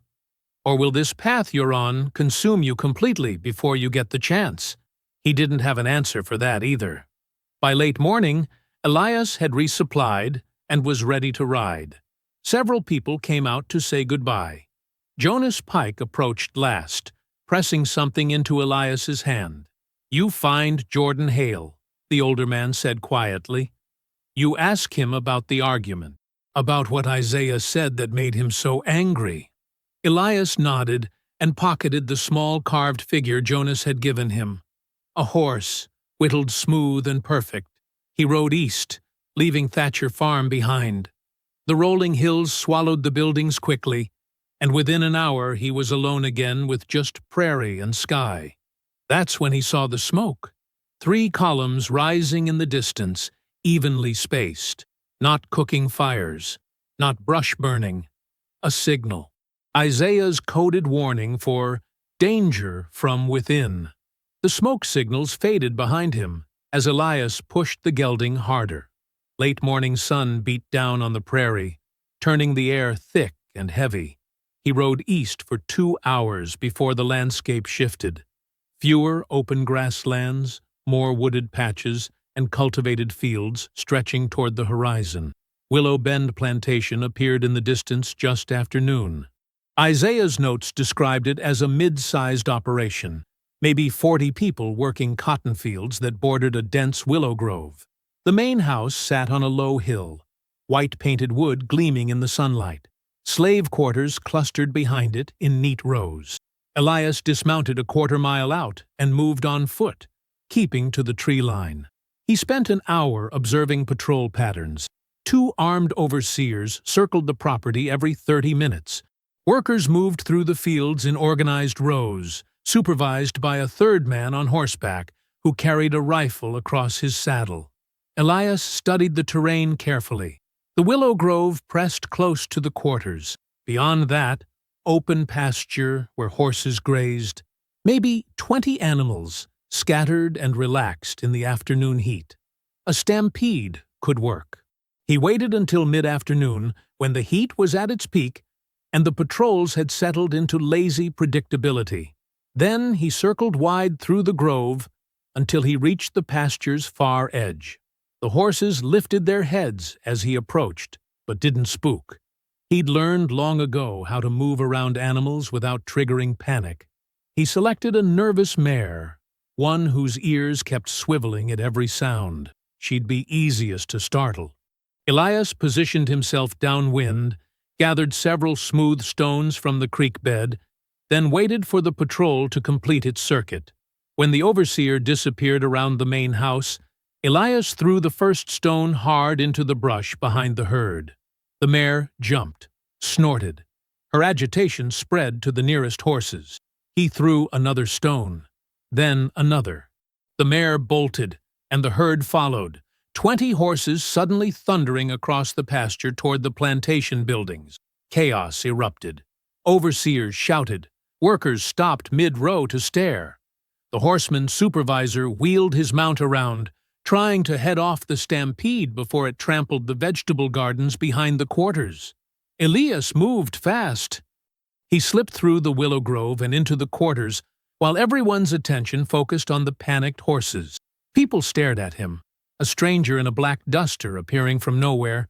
Or will this path you're on consume you completely before you get the chance?" He didn't have an answer for that either. By late morning, Elias had resupplied and was ready to ride. Several people came out to say goodbye. Jonas Pike approached last, pressing something into Elias's hand. "You find Jordan Hale," the older man said quietly. "You ask him about the argument, about what Isaiah said that made him so angry." Elias nodded and pocketed the small carved figure Jonas had given him. A horse, whittled smooth and perfect. He rode east, leaving Thatcher Farm behind. The rolling hills swallowed the buildings quickly, and within an hour he was alone again with just prairie and sky. That's when he saw the smoke. 3 columns rising in the distance, evenly spaced. Not cooking fires, not brush burning. A signal. Isaiah's coded warning for danger from within. The smoke signals faded behind him as Elias pushed the gelding harder. Late morning sun beat down on the prairie, turning the air thick and heavy. He rode east for 2 hours before the landscape shifted. Fewer open grasslands, more wooded patches, and cultivated fields stretching toward the horizon. Willow Bend Plantation appeared in the distance just after noon. Isaiah's notes described it as a mid-sized operation, maybe 40 people working cotton fields that bordered a dense willow grove. The main house sat on a low hill, white-painted wood gleaming in the sunlight. Slave quarters clustered behind it in neat rows. Elias dismounted a quarter-mile out and moved on foot, keeping to the tree line. He spent an hour observing patrol patterns. 2 armed overseers circled the property every 30 minutes. Workers moved through the fields in organized rows, supervised by a third man on horseback who carried a rifle across his saddle. Elias studied the terrain carefully. The willow grove pressed close to the quarters. Beyond that, open pasture where horses grazed. Maybe 20 animals, scattered and relaxed in the afternoon heat. A stampede could work. He waited until mid-afternoon, when the heat was at its peak and the patrols had settled into lazy predictability. Then he circled wide through the grove until he reached the pasture's far edge. The horses lifted their heads as he approached, but didn't spook. He'd learned long ago how to move around animals without triggering panic. He selected a nervous mare, one whose ears kept swiveling at every sound. She'd be easiest to startle. Elias positioned himself downwind, gathered several smooth stones from the creek bed, then waited for the patrol to complete its circuit. When the overseer disappeared around the main house, Elias threw the first stone hard into the brush behind the herd. The mare jumped, snorted. Her agitation spread to the nearest horses. He threw another stone, then another. The mare bolted, and the herd followed, 20 horses suddenly thundering across the pasture toward the plantation buildings. Chaos erupted. Overseers shouted. Workers stopped mid-row to stare. The horseman supervisor wheeled his mount around, trying to head off the stampede before it trampled the vegetable gardens behind the quarters. Elias moved fast. He slipped through the willow grove and into the quarters, while everyone's attention focused on the panicked horses. People stared at him, a stranger in a black duster appearing from nowhere,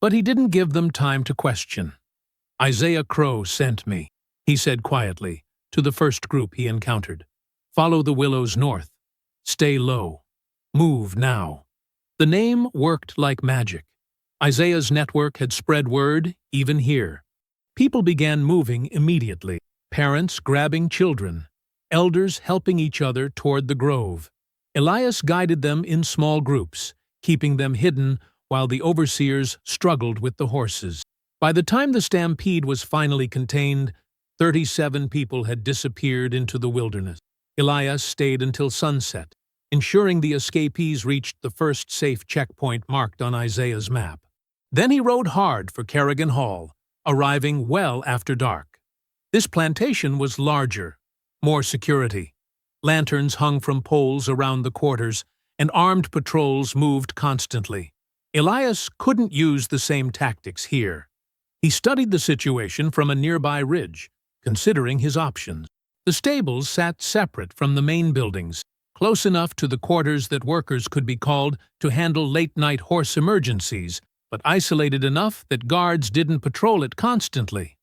but he didn't give them time to question. "Isaiah Crow sent me," he said quietly, to the first group he encountered. "Follow the willows north. Stay low. Move now." The name worked like magic. Isaiah's network had spread word, even here. People began moving immediately, parents grabbing children, elders helping each other toward the grove. Elias guided them in small groups, keeping them hidden while the overseers struggled with the horses. By the time the stampede was finally contained, 37 people had disappeared into the wilderness. Elias stayed until sunset, ensuring the escapees reached the first safe checkpoint marked on Isaiah's map. Then he rode hard for Carrian Hall, arriving well after dark. This plantation was larger, more security. Lanterns hung from poles around the quarters, and armed patrols moved constantly. Elias couldn't use the same tactics here. He studied the situation from a nearby ridge, considering his options. The stables sat separate from the main buildings, close enough to the quarters that workers could be called to handle late-night horse emergencies, but isolated enough that guards didn't patrol it constantly.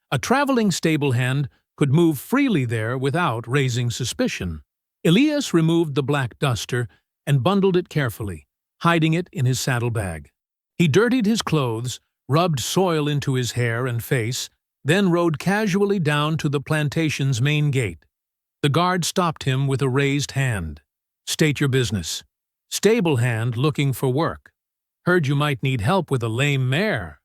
A traveling stable hand could move freely there without raising suspicion. Elias removed the black duster and bundled it carefully, hiding it in his saddlebag. He dirtied his clothes, rubbed soil into his hair and face, then rode casually down to the plantation's main gate. The guard stopped him with a raised hand. "State your business." "Stable hand looking for work. Heard you might need help with a lame mare."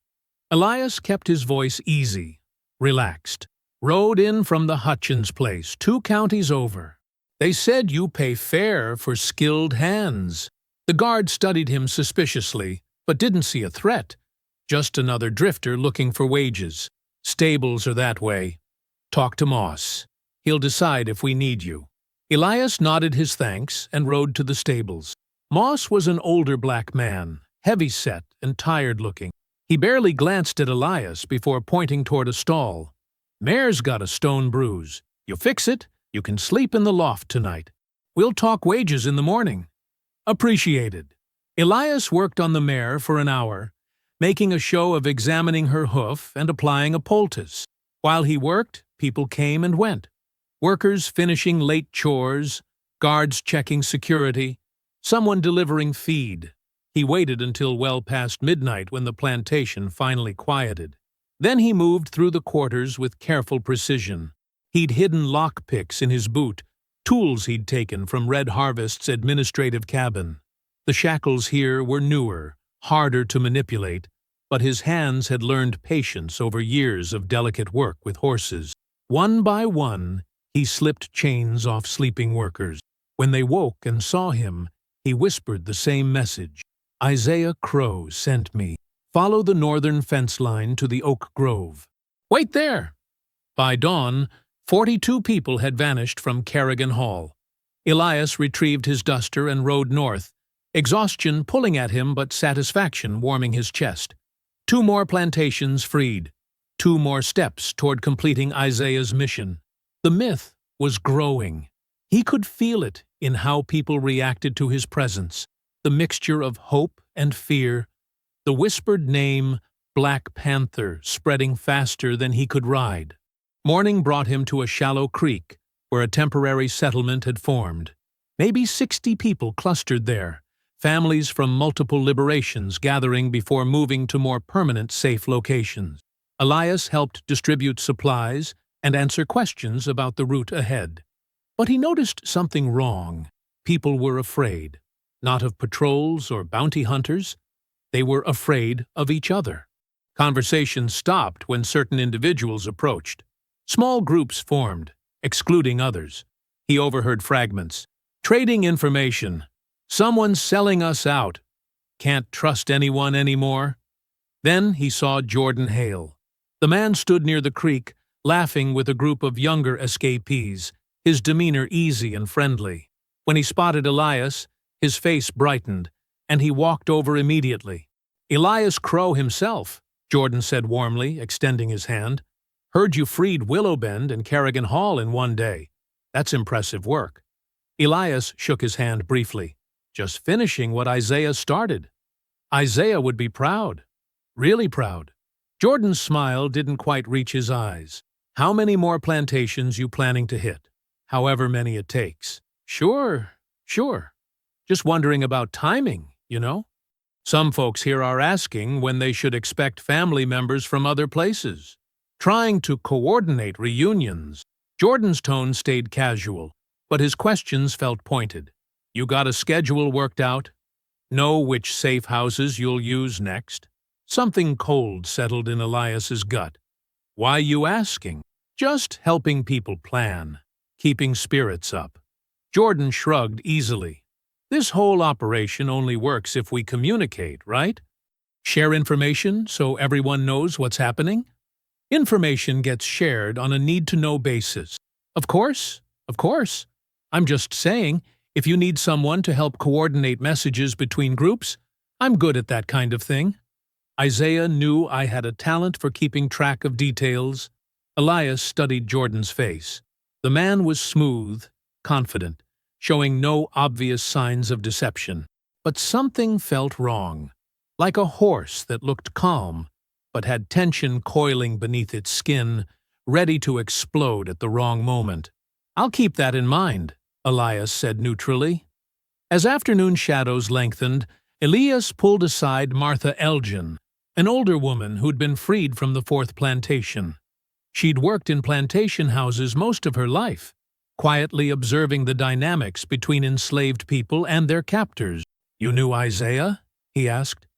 Elias kept his voice easy, relaxed. "Rode in from the Hutchins place, 2 counties over. They said you pay fair for skilled hands." The guard studied him suspiciously, but didn't see a threat. Just another drifter looking for wages. "Stables are that way. Talk to Moss. He'll decide if we need you." Elias nodded his thanks and rode to the stables. Moss was an older black man, heavy-set and tired-looking. He barely glanced at Elias before pointing toward a stall. "Mare's got a stone bruise. You fix it, you can sleep in the loft tonight. We'll talk wages in the morning." "Appreciated." Elias worked on the mare for an hour, making a show of examining her hoof and applying a poultice. While he worked, people came and went. Workers finishing late chores, guards checking security, someone delivering feed. He waited until well past midnight when the plantation finally quieted. Then he moved through the quarters with careful precision. He'd hidden lockpicks in his boot, tools he'd taken from Red Harvest's administrative cabin. The shackles here were newer, harder to manipulate, but his hands had learned patience over years of delicate work with horses. One by one, he slipped chains off sleeping workers. When they woke and saw him, he whispered the same message. "Isaiah Crow sent me. Follow the northern fence line to the oak grove. Wait there!" By dawn, 42 people had vanished from Carrian Hall. Elias retrieved his duster and rode north, exhaustion pulling at him but satisfaction warming his chest. 2 more plantations freed. 2 more steps toward completing Isaiah's mission. The myth was growing. He could feel it in how people reacted to his presence, the mixture of hope and fear, the whispered name, Black Panther, spreading faster than he could ride. Morning brought him to a shallow creek where a temporary settlement had formed. Maybe 60 people clustered there, families from multiple liberations gathering before moving to more permanent safe locations. Elias helped distribute supplies and answer questions about the route ahead. But he noticed something wrong. People were afraid, not of patrols or bounty hunters. They were afraid of each other. Conversations stopped when certain individuals approached. Small groups formed, excluding others. He overheard fragments. "Trading information. Someone's selling us out. Can't trust anyone anymore." Then he saw Jordan Hale. The man stood near the creek, laughing with a group of younger escapees, his demeanor easy and friendly. When he spotted Elias, his face brightened, and he walked over immediately. "Elias Crow himself," Jordan said warmly, extending his hand. "Heard you freed Willow Bend and Carrian Hall in one day. That's impressive work." Elias shook his hand briefly. "Just finishing what Isaiah started." Isaiah would be proud. Really proud. Jordan's smile didn't quite reach his eyes. "How many more plantations you planning to hit? However many it takes." Sure. Just wondering about timing, you know? Some folks here are asking when they should expect family members from other places. Trying to coordinate reunions." Jordan's tone stayed casual, but his questions felt pointed. "You got a schedule worked out? Know which safe houses you'll use next?" Something cold settled in Elias's gut. "Why you asking?" "Just helping people plan, keeping spirits up." Jordan shrugged easily. "This whole operation only works if we communicate, right?" Share information so everyone knows what's happening? Information gets shared on a need-to-know basis. Of course, of course. I'm just saying, if you need someone to help coordinate messages between groups, I'm good at that kind of thing. Isaiah knew I had a talent for keeping track of details. Elias studied Jordan's face. The man was smooth, confident, showing no obvious signs of deception. But something felt wrong, like a horse that looked calm, but had tension coiling beneath its skin, ready to explode at the wrong moment. "I'll keep that in mind," Elias said neutrally. As afternoon shadows lengthened, Elias pulled aside Martha Elgin, an older woman who'd been freed from the fourth plantation. She'd worked in plantation houses most of her life, quietly observing the dynamics between enslaved people and their captors. "You knew Isaiah?" he asked.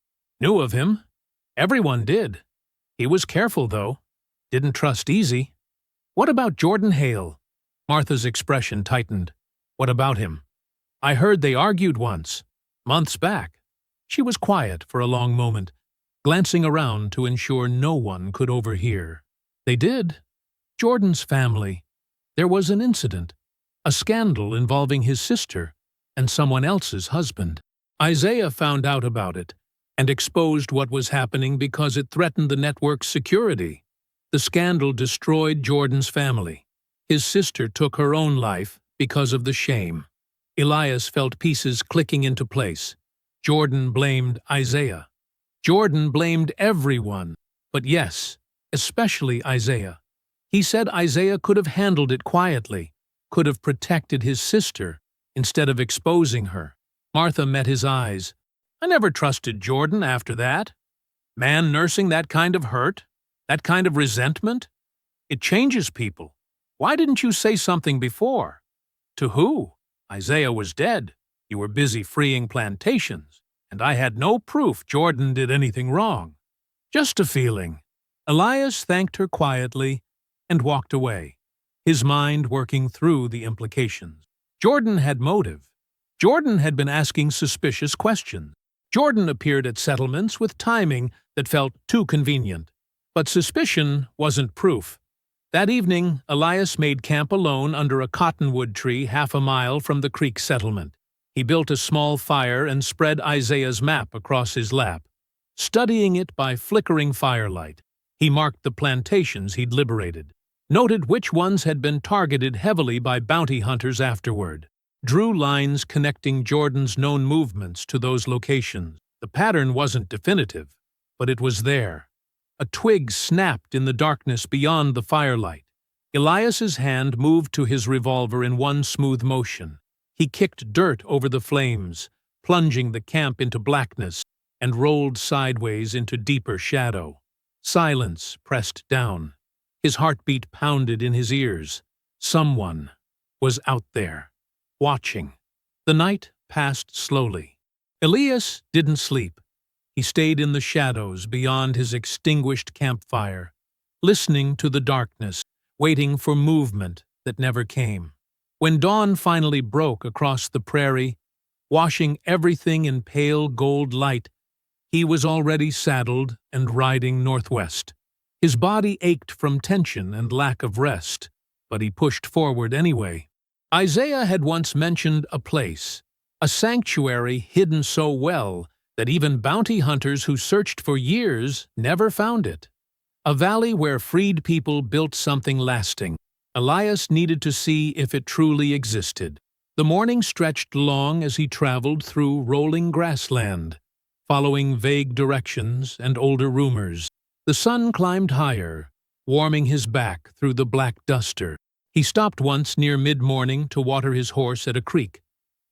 "Knew of him. Everyone did. He was careful, though. Didn't trust easy." "What about Jordan Hale?" Martha's expression tightened. "What about him?" "I heard they argued once, months back." She was quiet for a long moment, glancing around to ensure no one could overhear. "They did. Jordan's family. There was an incident, a scandal involving his sister and someone else's husband. Isaiah found out about it and exposed what was happening because it threatened the network's security. The scandal destroyed Jordan's family. His sister took her own life because of the shame." Elias felt pieces clicking into place. Jordan blamed Isaiah. Jordan blamed everyone, but yes, especially Isaiah. He said Isaiah could have handled it quietly, could have protected his sister instead of exposing her. Martha met his eyes. "I never trusted Jordan after that. Man nursing that kind of hurt, that kind of resentment, it changes people. Why didn't you say something before?" "To who? Isaiah was dead. You were busy freeing plantations, and I had no proof Jordan did anything wrong. Just a feeling." Elias thanked her quietly and walked away, his mind working through the implications. Jordan had motive. Jordan had been asking suspicious questions. Jordan appeared at settlements with timing that felt too convenient. But suspicion wasn't proof. That evening, Elias made camp alone under a cottonwood tree half a mile from the creek settlement. He built a small fire and spread Isaiah's map across his lap. Studying it by flickering firelight, he marked the plantations he'd liberated, noted which ones had been targeted heavily by bounty hunters afterward, drew lines connecting Jordan's known movements to those locations. The pattern wasn't definitive, but it was there. A twig snapped in the darkness beyond the firelight. Elias's hand moved to his revolver in one smooth motion. He kicked dirt over the flames, plunging the camp into blackness, and rolled sideways into deeper shadow. Silence pressed down. His heartbeat pounded in his ears. Someone was out there, watching. The night passed slowly. Elias didn't sleep. He stayed in the shadows beyond his extinguished campfire, listening to the darkness, waiting for movement that never came. When dawn finally broke across the prairie, washing everything in pale gold light, he was already saddled and riding northwest. His body ached from tension and lack of rest, but he pushed forward anyway. Isaiah had once mentioned a place, a sanctuary hidden so well that even bounty hunters who searched for years never found it. A valley where freed people built something lasting. Elias needed to see if it truly existed. The morning stretched long as he traveled through rolling grassland, following vague directions and older rumors. The sun climbed higher, warming his back through the black duster. He stopped once near mid-morning to water his horse at a creek,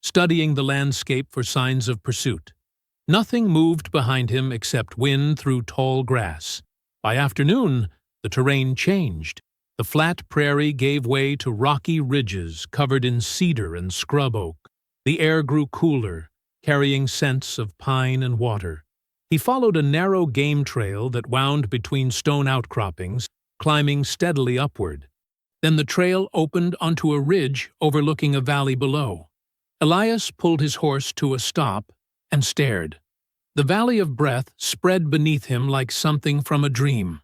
studying the landscape for signs of pursuit. Nothing moved behind him except wind through tall grass. By afternoon, the terrain changed. The flat prairie gave way to rocky ridges covered in cedar and scrub oak. The air grew cooler, carrying scents of pine and water. He followed a narrow game trail that wound between stone outcroppings, climbing steadily upward. Then the trail opened onto a ridge overlooking a valley below. Elias pulled his horse to a stop and stared. The Valley of Breath spread beneath him like something from a dream.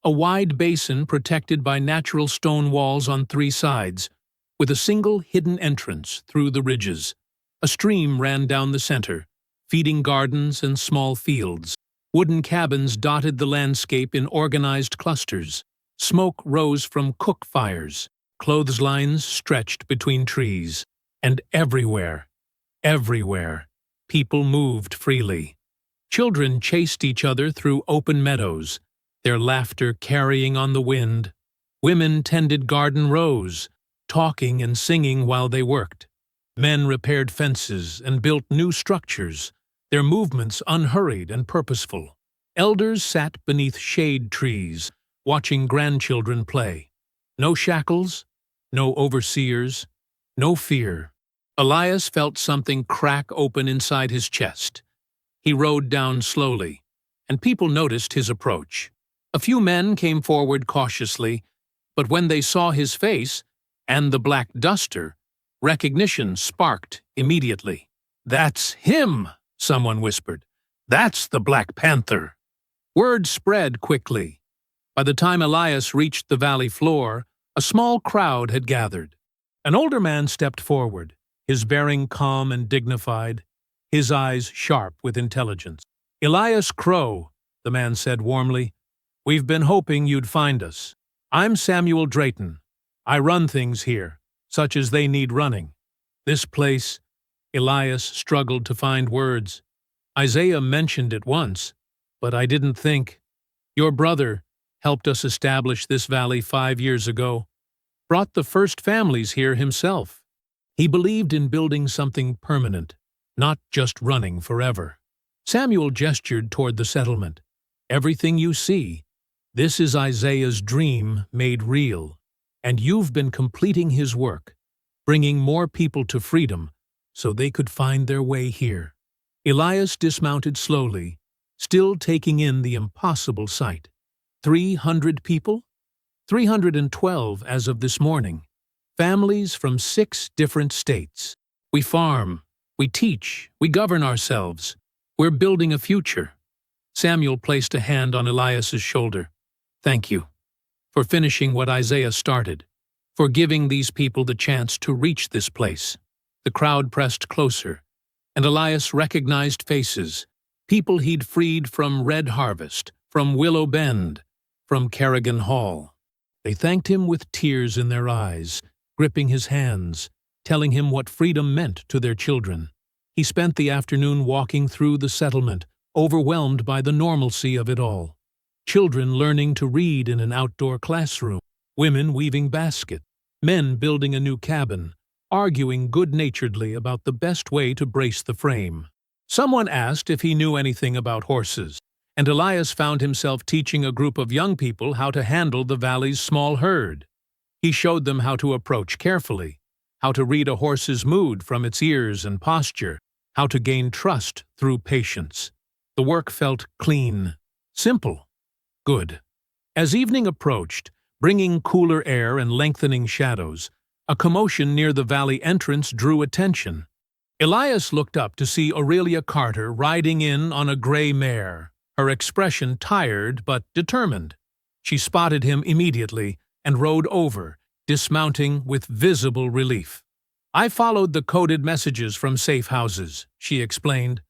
A wide basin protected by natural stone walls on three sides, with a single hidden entrance through the ridges. A stream ran down the center, feeding gardens and small fields. Wooden cabins dotted the landscape in organized clusters. Smoke rose from cook fires. Clotheslines stretched between trees. And everywhere, people moved freely. Children chased each other through open meadows, their laughter carrying on the wind. Women tended garden rows, talking and singing while they worked. Men repaired fences and built new structures, their movements unhurried and purposeful. Elders sat beneath shade trees, watching grandchildren play. No shackles, no overseers, no fear. Elias felt something crack open inside his chest. He rode down slowly, and people noticed his approach. A few men came forward cautiously, but when they saw his face and the black duster, recognition sparked immediately. "That's him," someone whispered. "That's the Black Panther." Word spread quickly. By the time Elias reached the valley floor, a small crowd had gathered. An older man stepped forward, his bearing calm and dignified, his eyes sharp with intelligence. "Elias Crow," the man said warmly. "We've been hoping you'd find us. I'm Samuel Drayton. I run things here, such as they need running. This place—" Elias struggled to find words. "Isaiah mentioned it once, but I didn't think. Your brother helped us establish this valley 5 years ago, brought the first families here himself. He believed in building something permanent, not just running forever." Samuel gestured toward the settlement. "Everything you see, this is Isaiah's dream made real, and you've been completing his work, bringing more people to freedom so they could find their way here." Elias dismounted slowly, still taking in the impossible sight. 300 people? 312 as of this morning. Families from 6 different states. We farm, we teach, we govern ourselves. We're building a future. Samuel placed a hand on Elias's shoulder. "Thank you for finishing what Isaiah started, for giving these people the chance to reach this place." The crowd pressed closer, and Elias recognized faces, people he'd freed from Red Harvest, from Willow Bend, from Carrian Hall. They thanked him with tears in their eyes, gripping his hands, telling him what freedom meant to their children. He spent the afternoon walking through the settlement, overwhelmed by the normalcy of it all. Children learning to read in an outdoor classroom, women weaving baskets, men building a new cabin, arguing good-naturedly about the best way to brace the frame. Someone asked if he knew anything about horses, and Elias found himself teaching a group of young people how to handle the valley's small herd. He showed them how to approach carefully, how to read a horse's mood from its ears and posture, how to gain trust through patience. The work felt clean, simple, good. As evening approached, bringing cooler air and lengthening shadows, a commotion near the valley entrance drew attention. Elias looked up to see Aurelia Carter riding in on a gray mare, her expression tired but determined. She spotted him immediately and rode over, dismounting with visible relief. "I followed the coded messages from safe houses," she explained.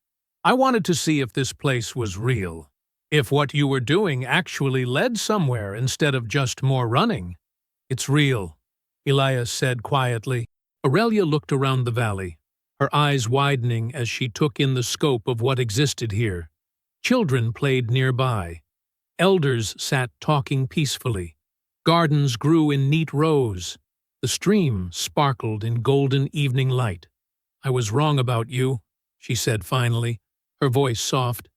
"I wanted to see if this place was real, if what you were doing actually led somewhere instead of just more running." "It's real," Elias said quietly. Aurelia looked around the valley, her eyes widening as she took in the scope of what existed here. Children played nearby. Elders sat talking peacefully. Gardens grew in neat rows. The stream sparkled in golden evening light. "I was wrong about you," she said finally, her voice soft.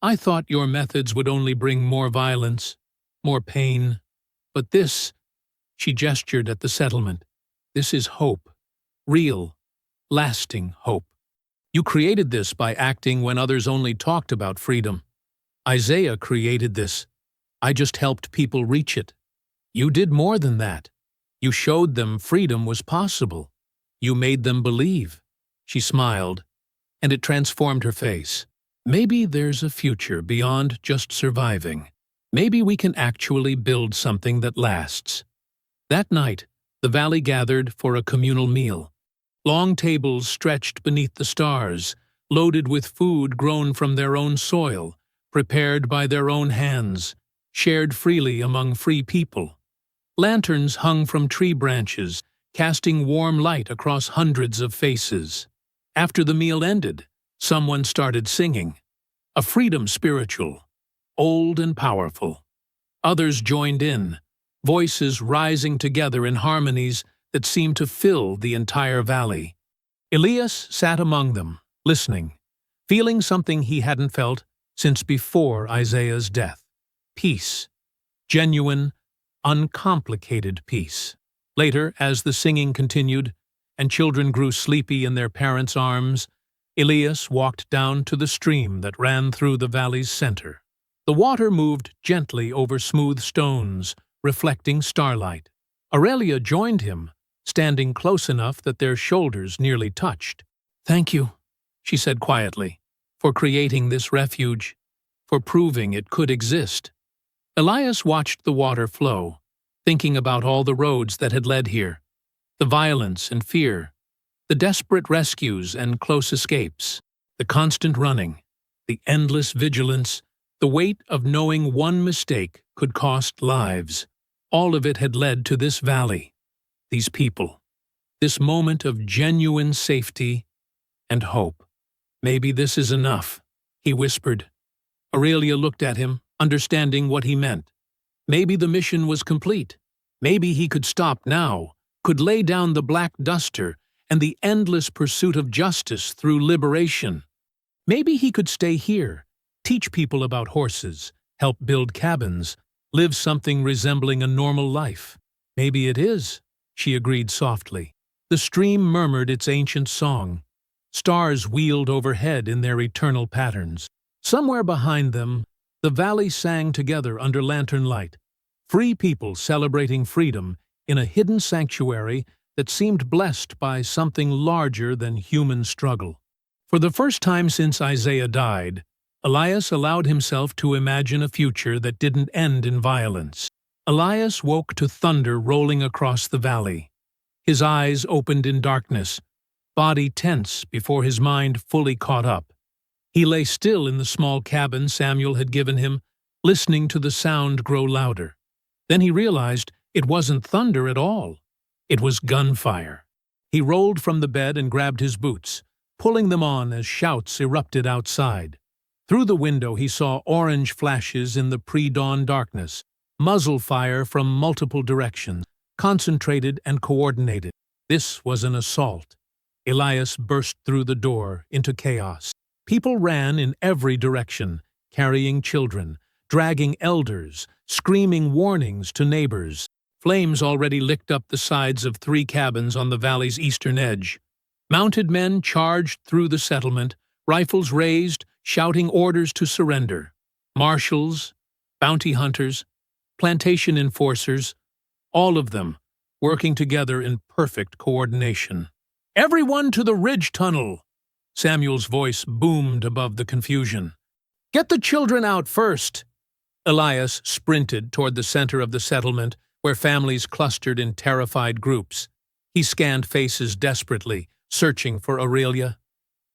"I thought your methods would only bring more violence, more pain. But this," she gestured at the settlement, "this is hope. Real, lasting hope. You created this by acting when others only talked about freedom. Isaiah created this. I just helped people reach it. You did more than that. You showed them freedom was possible. You made them believe." She smiled, and it transformed her face. Maybe there's a future beyond just surviving. Maybe we can actually build something that lasts. That night, the valley gathered for a communal meal. Long tables stretched beneath the stars, loaded with food grown from their own soil, prepared by their own hands, shared freely among free people. Lanterns hung from tree branches, casting warm light across hundreds of faces. After the meal ended, someone started singing, a freedom spiritual, old and powerful. Others joined in, voices rising together in harmonies that seemed to fill the entire valley. Elias sat among them, listening, feeling something he hadn't felt since before Isaiah's death. Peace. Genuine, uncomplicated peace. Later, as the singing continued, and children grew sleepy in their parents' arms, Elias walked down to the stream that ran through the valley's center. The water moved gently over smooth stones, reflecting starlight. Aurelia joined him, standing close enough that their shoulders nearly touched. "Thank you," she said quietly, "for creating this refuge, for proving it could exist." Elias watched the water flow, thinking about all the roads that had led here, the violence and fear, the desperate rescues and close escapes, the constant running, the endless vigilance, the weight of knowing one mistake could cost lives. All of it had led to this valley, these people, this moment of genuine safety and hope. "Maybe this is enough," he whispered. Aurelia looked at him, understanding what he meant. Maybe the mission was complete. Maybe he could stop now, could lay down the black duster and the endless pursuit of justice through liberation. Maybe he could stay here, teach people about horses, help build cabins, live something resembling a normal life. "Maybe it is," she agreed softly. The stream murmured its ancient song. Stars wheeled overhead in their eternal patterns. Somewhere behind them, the valley sang together under lantern light. Free people celebrating freedom in a hidden sanctuary that seemed blessed by something larger than human struggle. For the first time since Isaiah died, Elias allowed himself to imagine a future that didn't end in violence. Elias woke to thunder rolling across the valley. His eyes opened in darkness, body tense before his mind fully caught up. He lay still in the small cabin Samuel had given him, listening to the sound grow louder. Then he realized it wasn't thunder at all. It was gunfire. He rolled from the bed and grabbed his boots, pulling them on as shouts erupted outside. Through the window he saw orange flashes in the pre-dawn darkness, muzzle fire from multiple directions, concentrated and coordinated. This was an assault. Elias burst through the door into chaos. People ran in every direction, carrying children, dragging elders, screaming warnings to neighbors. Flames already licked up the sides of 3 cabins on the valley's eastern edge. Mounted men charged through the settlement, rifles raised, shouting orders to surrender. Marshals, bounty hunters, plantation enforcers, all of them working together in perfect coordination. "Everyone to the ridge tunnel!" Samuel's voice boomed above the confusion. "Get the children out first!" Elias sprinted toward the center of the settlement, where families clustered in terrified groups. He scanned faces desperately, searching for Aurelia.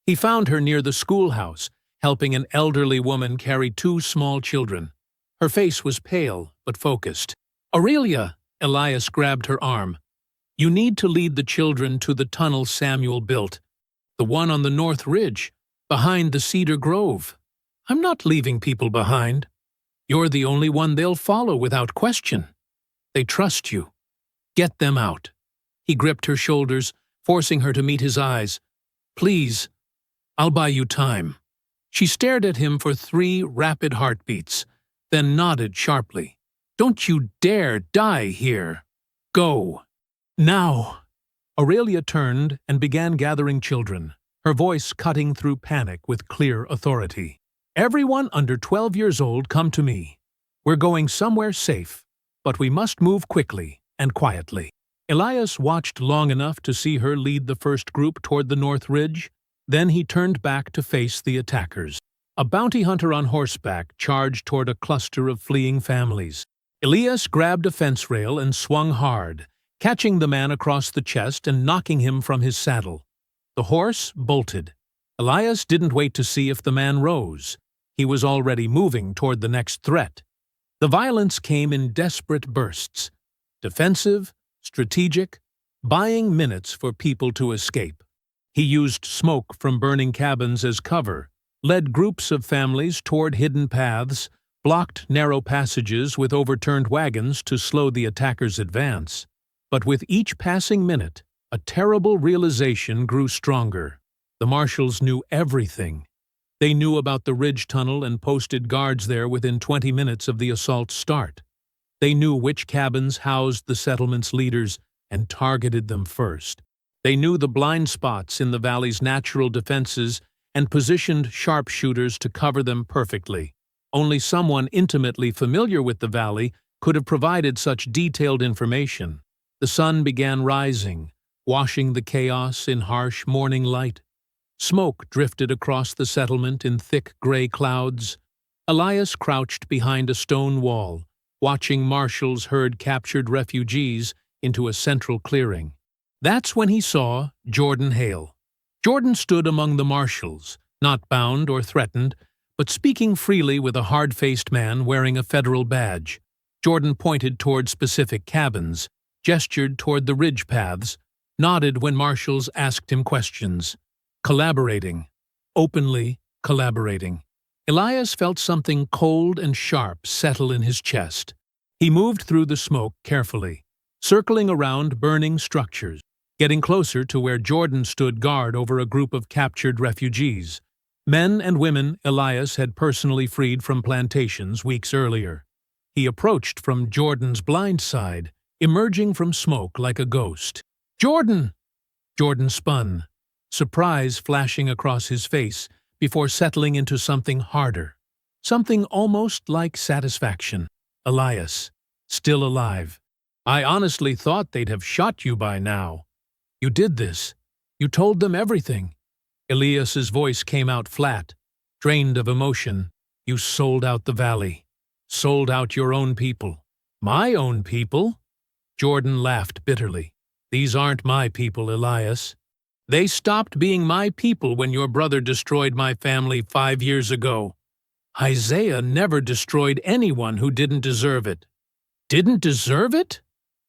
He found her near the schoolhouse, helping an elderly woman carry 2 small children. Her face was pale but focused. "Aurelia!" Elias grabbed her arm. "You need to lead the children to the tunnel Samuel built, the one on the north ridge, behind the cedar grove. I'm not leaving people behind. You're the only one they'll follow without question. They trust you. Get them out." He gripped her shoulders, forcing her to meet his eyes. "Please, I'll buy you time." She stared at him for 3 rapid heartbeats, then nodded sharply. "Don't you dare die here. Go. Now." Aurelia turned and began gathering children, her voice cutting through panic with clear authority. "Everyone under 12 years old, come to me. We're going somewhere safe, but we must move quickly and quietly." Elias watched long enough to see her lead the first group toward the north ridge. Then he turned back to face the attackers. A bounty hunter on horseback charged toward a cluster of fleeing families. Elias grabbed a fence rail and swung hard, catching the man across the chest and knocking him from his saddle. The horse bolted. Elias didn't wait to see if the man rose. He was already moving toward the next threat. The violence came in desperate bursts. Defensive, strategic, buying minutes for people to escape. He used smoke from burning cabins as cover, led groups of families toward hidden paths, blocked narrow passages with overturned wagons to slow the attackers' advance. But with each passing minute, a terrible realization grew stronger. The marshals knew everything. They knew about the ridge tunnel and posted guards there within 20 minutes of the assault's start. They knew which cabins housed the settlement's leaders and targeted them first. They knew the blind spots in the valley's natural defenses and positioned sharpshooters to cover them perfectly. Only someone intimately familiar with the valley could have provided such detailed information. The sun began rising, washing the chaos in harsh morning light. Smoke drifted across the settlement in thick gray clouds. Elias crouched behind a stone wall, watching marshals herd captured refugees into a central clearing. That's when he saw Jordan Hale. Jordan stood among the marshals, not bound or threatened, but speaking freely with a hard-faced man wearing a federal badge. Jordan pointed toward specific cabins, gestured toward the ridge paths, nodded when marshals asked him questions. Collaborating. Openly collaborating. Elias felt something cold and sharp settle in his chest. He moved through the smoke carefully, circling around burning structures, getting closer to where Jordan stood guard over a group of captured refugees. Men and women Elias had personally freed from plantations weeks earlier. He approached from Jordan's blind side, emerging from smoke like a ghost. "Jordan!" Jordan spun, surprise flashing across his face before settling into something harder, something almost like satisfaction. "Elias, still alive. I honestly thought they'd have shot you by now. You did this. You told them everything." Elias's voice came out flat, drained of emotion. "You sold out the valley. Sold out your own people." "My own people?" Jordan laughed bitterly. "These aren't my people, Elias. They stopped being my people when your brother destroyed my family 5 years ago. Isaiah never destroyed anyone who didn't deserve it." "Didn't deserve it?"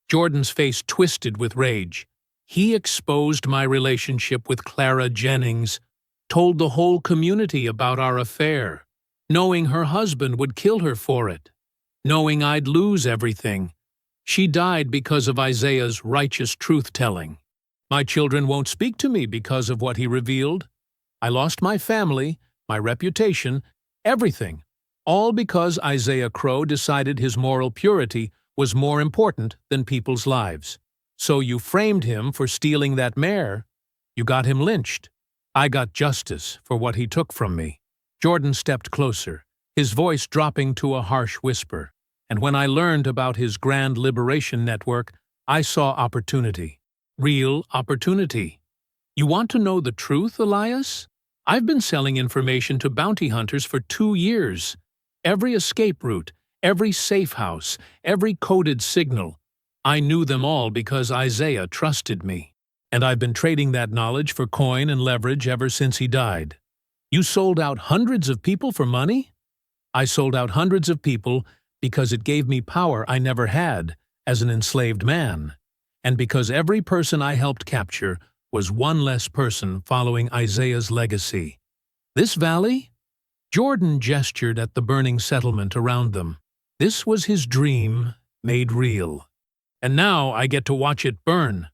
Jordan's face twisted with rage. "He exposed my relationship with Clara Jennings, told the whole community about our affair, knowing her husband would kill her for it, knowing I'd lose everything. She died because of Isaiah's righteous truth-telling. My children won't speak to me because of what he revealed. I lost my family, my reputation, everything, all because Isaiah Crow decided his moral purity was more important than people's lives. So you framed him for stealing that mare. You got him lynched. I got justice for what he took from me." Jordan stepped closer, his voice dropping to a harsh whisper. "And when I learned about his grand liberation network, I saw opportunity. Real opportunity. You want to know the truth, Elias? I've been selling information to bounty hunters for 2 years. Every escape route, every safe house, every coded signal. I knew them all because Isaiah trusted me. And I've been trading that knowledge for coin and leverage ever since he died. You sold out hundreds of people for money? I sold out hundreds of people because it gave me power I never had as an enslaved man, and because every person I helped capture was one less person following Isaiah's legacy. This valley?" Jordan gestured at the burning settlement around them. "This was his dream made real. And now I get to watch it burn."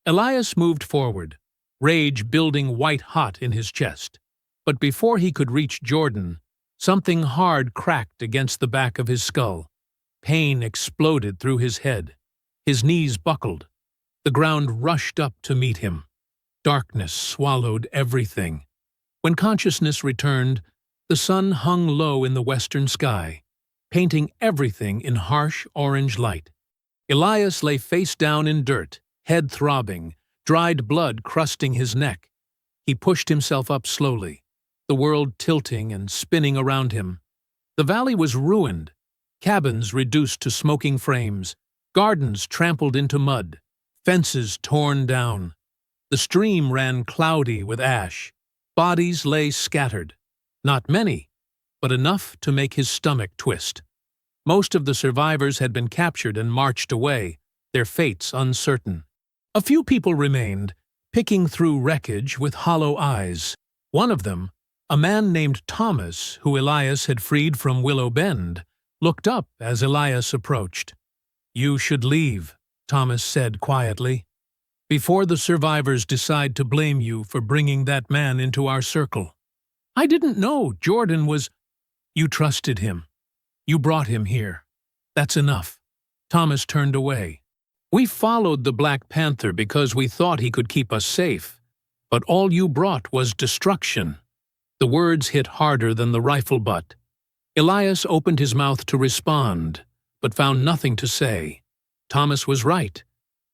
Elias moved forward, rage building white-hot in his chest. But before he could reach Jordan, something hard cracked against the back of his skull. Pain exploded through his head. His knees buckled. The ground rushed up to meet him. Darkness swallowed everything. When consciousness returned, the sun hung low in the western sky, painting everything in harsh orange light. Elias lay face down in dirt, head throbbing, dried blood crusting his neck. He pushed himself up slowly, the world tilting and spinning around him. The valley was ruined, cabins reduced to smoking frames, gardens trampled into mud, fences torn down. The stream ran cloudy with ash. Bodies lay scattered. Not many, but enough to make his stomach twist. Most of the survivors had been captured and marched away, their fates uncertain. A few people remained, picking through wreckage with hollow eyes. One of them, a man named Thomas, who Elias had freed from Willow Bend, looked up as Elias approached. "You should leave," Thomas said quietly, "before the survivors decide to blame you for bringing that man into our circle." "I didn't know Jordan was—" "You trusted him. You brought him here. That's enough." Thomas turned away. "We followed the Black Panther because we thought he could keep us safe. But all you brought was destruction." The words hit harder than the rifle butt. Elias opened his mouth to respond, but found nothing to say. Thomas was right.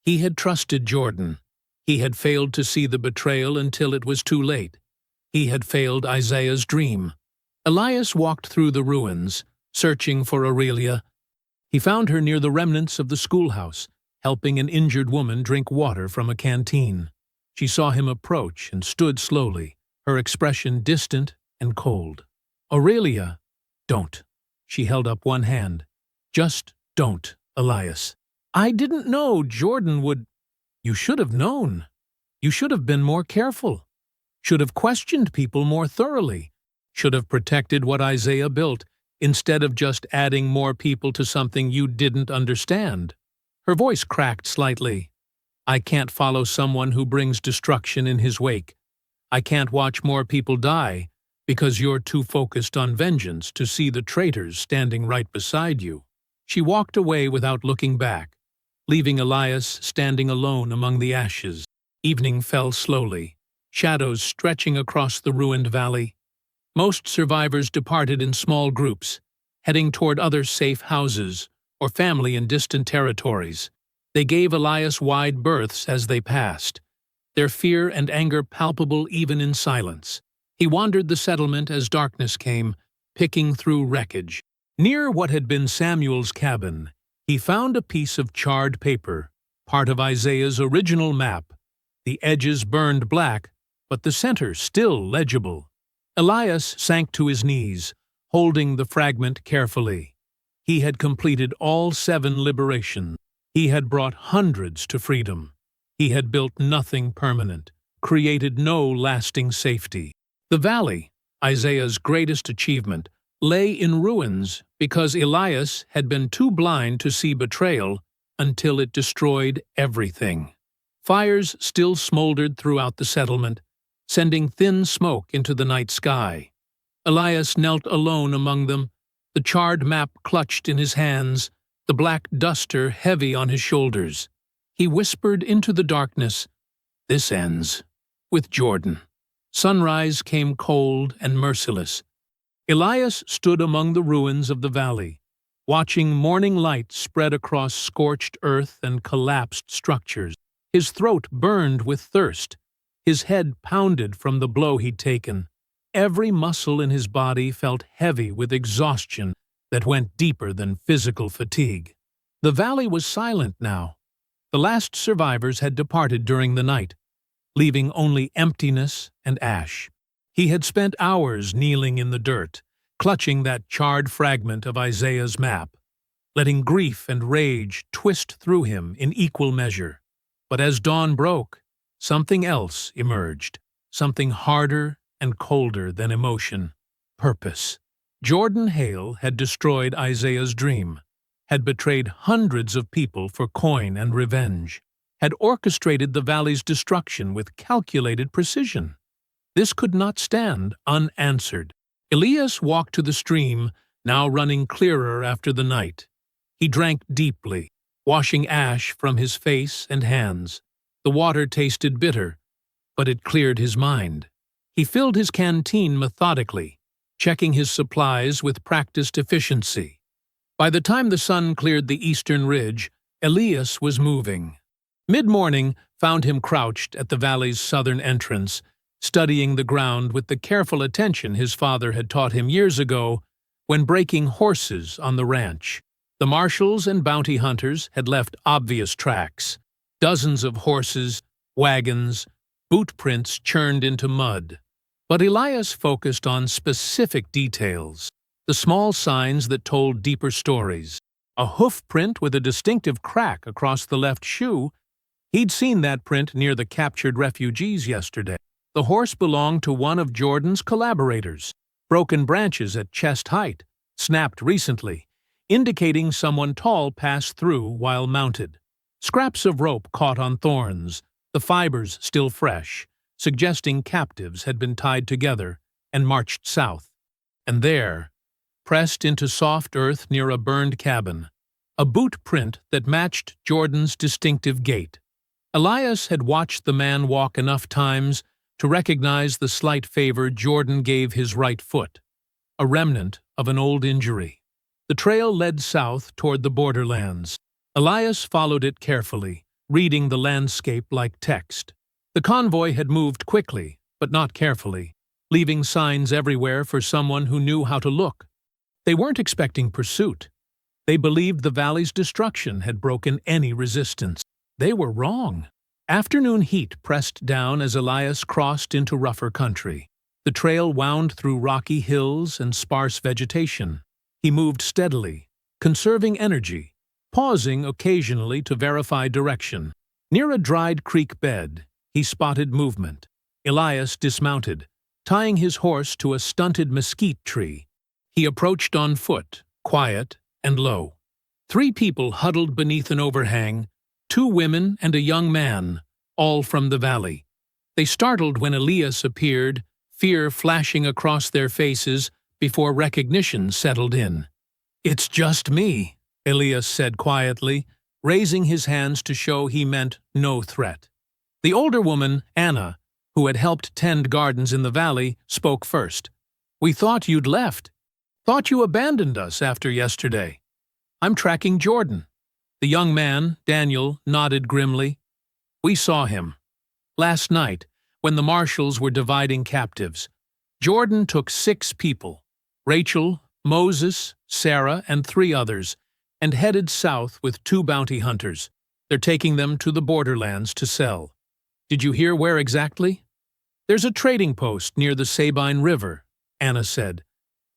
He had trusted Jordan. He had failed to see the betrayal until it was too late. He had failed Isaiah's dream. Elias walked through the ruins, searching for Aurelia. He found her near the remnants of the schoolhouse, helping an injured woman drink water from a canteen. She saw him approach and stood slowly, her expression distant and cold. "Aurelia, don't." She held up one hand. "Just don't, Elias. I didn't know Jordan would—" "You should have known. You should have been more careful. Should have questioned people more thoroughly. Should have protected what Isaiah built, instead of just adding more people to something you didn't understand." Her voice cracked slightly. "I can't follow someone who brings destruction in his wake. I can't watch more people die because you're too focused on vengeance to see the traitors standing right beside you." She walked away without looking back, leaving Elias standing alone among the ashes. Evening fell slowly, shadows stretching across the ruined valley. Most survivors departed in small groups, heading toward other safe houses or family in distant territories. They gave Elias wide berths as they passed, their fear and anger palpable even in silence. He wandered the settlement as darkness came, picking through wreckage. Near what had been Samuel's cabin, he found a piece of charred paper, part of Isaiah's original map, the edges burned black, but the center still legible. Elias sank to his knees, holding the fragment carefully. He had completed all 7 liberations. He had brought hundreds to freedom. He had built nothing permanent, created no lasting safety. The valley, Isaiah's greatest achievement, lay in ruins because Elias had been too blind to see betrayal until it destroyed everything. Fires still smoldered throughout the settlement, sending thin smoke into the night sky. Elias knelt alone among them, the charred map clutched in his hands, the black duster heavy on his shoulders. He whispered into the darkness, "This ends with Jordan." Sunrise came cold and merciless. Elias stood among the ruins of the valley, watching morning light spread across scorched earth and collapsed structures. His throat burned with thirst. His head pounded from the blow he'd taken. Every muscle in his body felt heavy with exhaustion that went deeper than physical fatigue. The valley was silent now. The last survivors had departed during the night, leaving only emptiness and ash. He had spent hours kneeling in the dirt, clutching that charred fragment of Isaiah's map, letting grief and rage twist through him in equal measure. But as dawn broke, something else emerged, something harder and colder than emotion: purpose. Jordan Hale had destroyed Isaiah's dream, had betrayed hundreds of people for coin and revenge, had orchestrated the valley's destruction with calculated precision. This could not stand unanswered. Elias walked to the stream, now running clearer after the night. He drank deeply, washing ash from his face and hands. The water tasted bitter, but it cleared his mind. He filled his canteen methodically, checking his supplies with practiced efficiency. By the time the sun cleared the eastern ridge, Elias was moving. Mid-morning found him crouched at the valley's southern entrance, studying the ground with the careful attention his father had taught him years ago when breaking horses on the ranch. The marshals and bounty hunters had left obvious tracks. Dozens of horses, wagons, boot prints churned into mud. But Elias focused on specific details, the small signs that told deeper stories. A hoof print with a distinctive crack across the left shoe. He'd seen that print near the captured refugees yesterday. The horse belonged to one of Jordan's collaborators. Broken branches at chest height, snapped recently, indicating someone tall passed through while mounted. Scraps of rope caught on thorns, the fibers still fresh, suggesting captives had been tied together and marched south. And there, pressed into soft earth near a burned cabin, a boot print that matched Jordan's distinctive gait. Elias had watched the man walk enough times to recognize the slight favor Jordan gave his right foot, a remnant of an old injury. The trail led south toward the borderlands. Elias followed it carefully, reading the landscape like text. The convoy had moved quickly, but not carefully, leaving signs everywhere for someone who knew how to look. They weren't expecting pursuit. They believed the valley's destruction had broken any resistance. They were wrong. Afternoon heat pressed down as Elias crossed into rougher country. The trail wound through rocky hills and sparse vegetation. He moved steadily, conserving energy, pausing occasionally to verify direction. Near a dried creek bed, he spotted movement. Elias dismounted, tying his horse to a stunted mesquite tree. He approached on foot, quiet and low. 3 people huddled beneath an overhang, 2 women and a young man, all from the valley. They startled when Elias appeared, fear flashing across their faces before recognition settled in. "It's just me," Elias said quietly, raising his hands to show he meant no threat. The older woman, Anna, who had helped tend gardens in the valley, spoke first. "We thought you'd left. Thought you abandoned us after yesterday. I'm tracking Jordan." The young man, Daniel, nodded grimly. "We saw him. Last night, when the marshals were dividing captives. Jordan took 6 people, Rachel, Moses, Sarah, and 3 others, and headed south with 2 bounty hunters. They're taking them to the borderlands to sell. Did you hear where exactly?" "There's a trading post near the Sabine River," Anna said.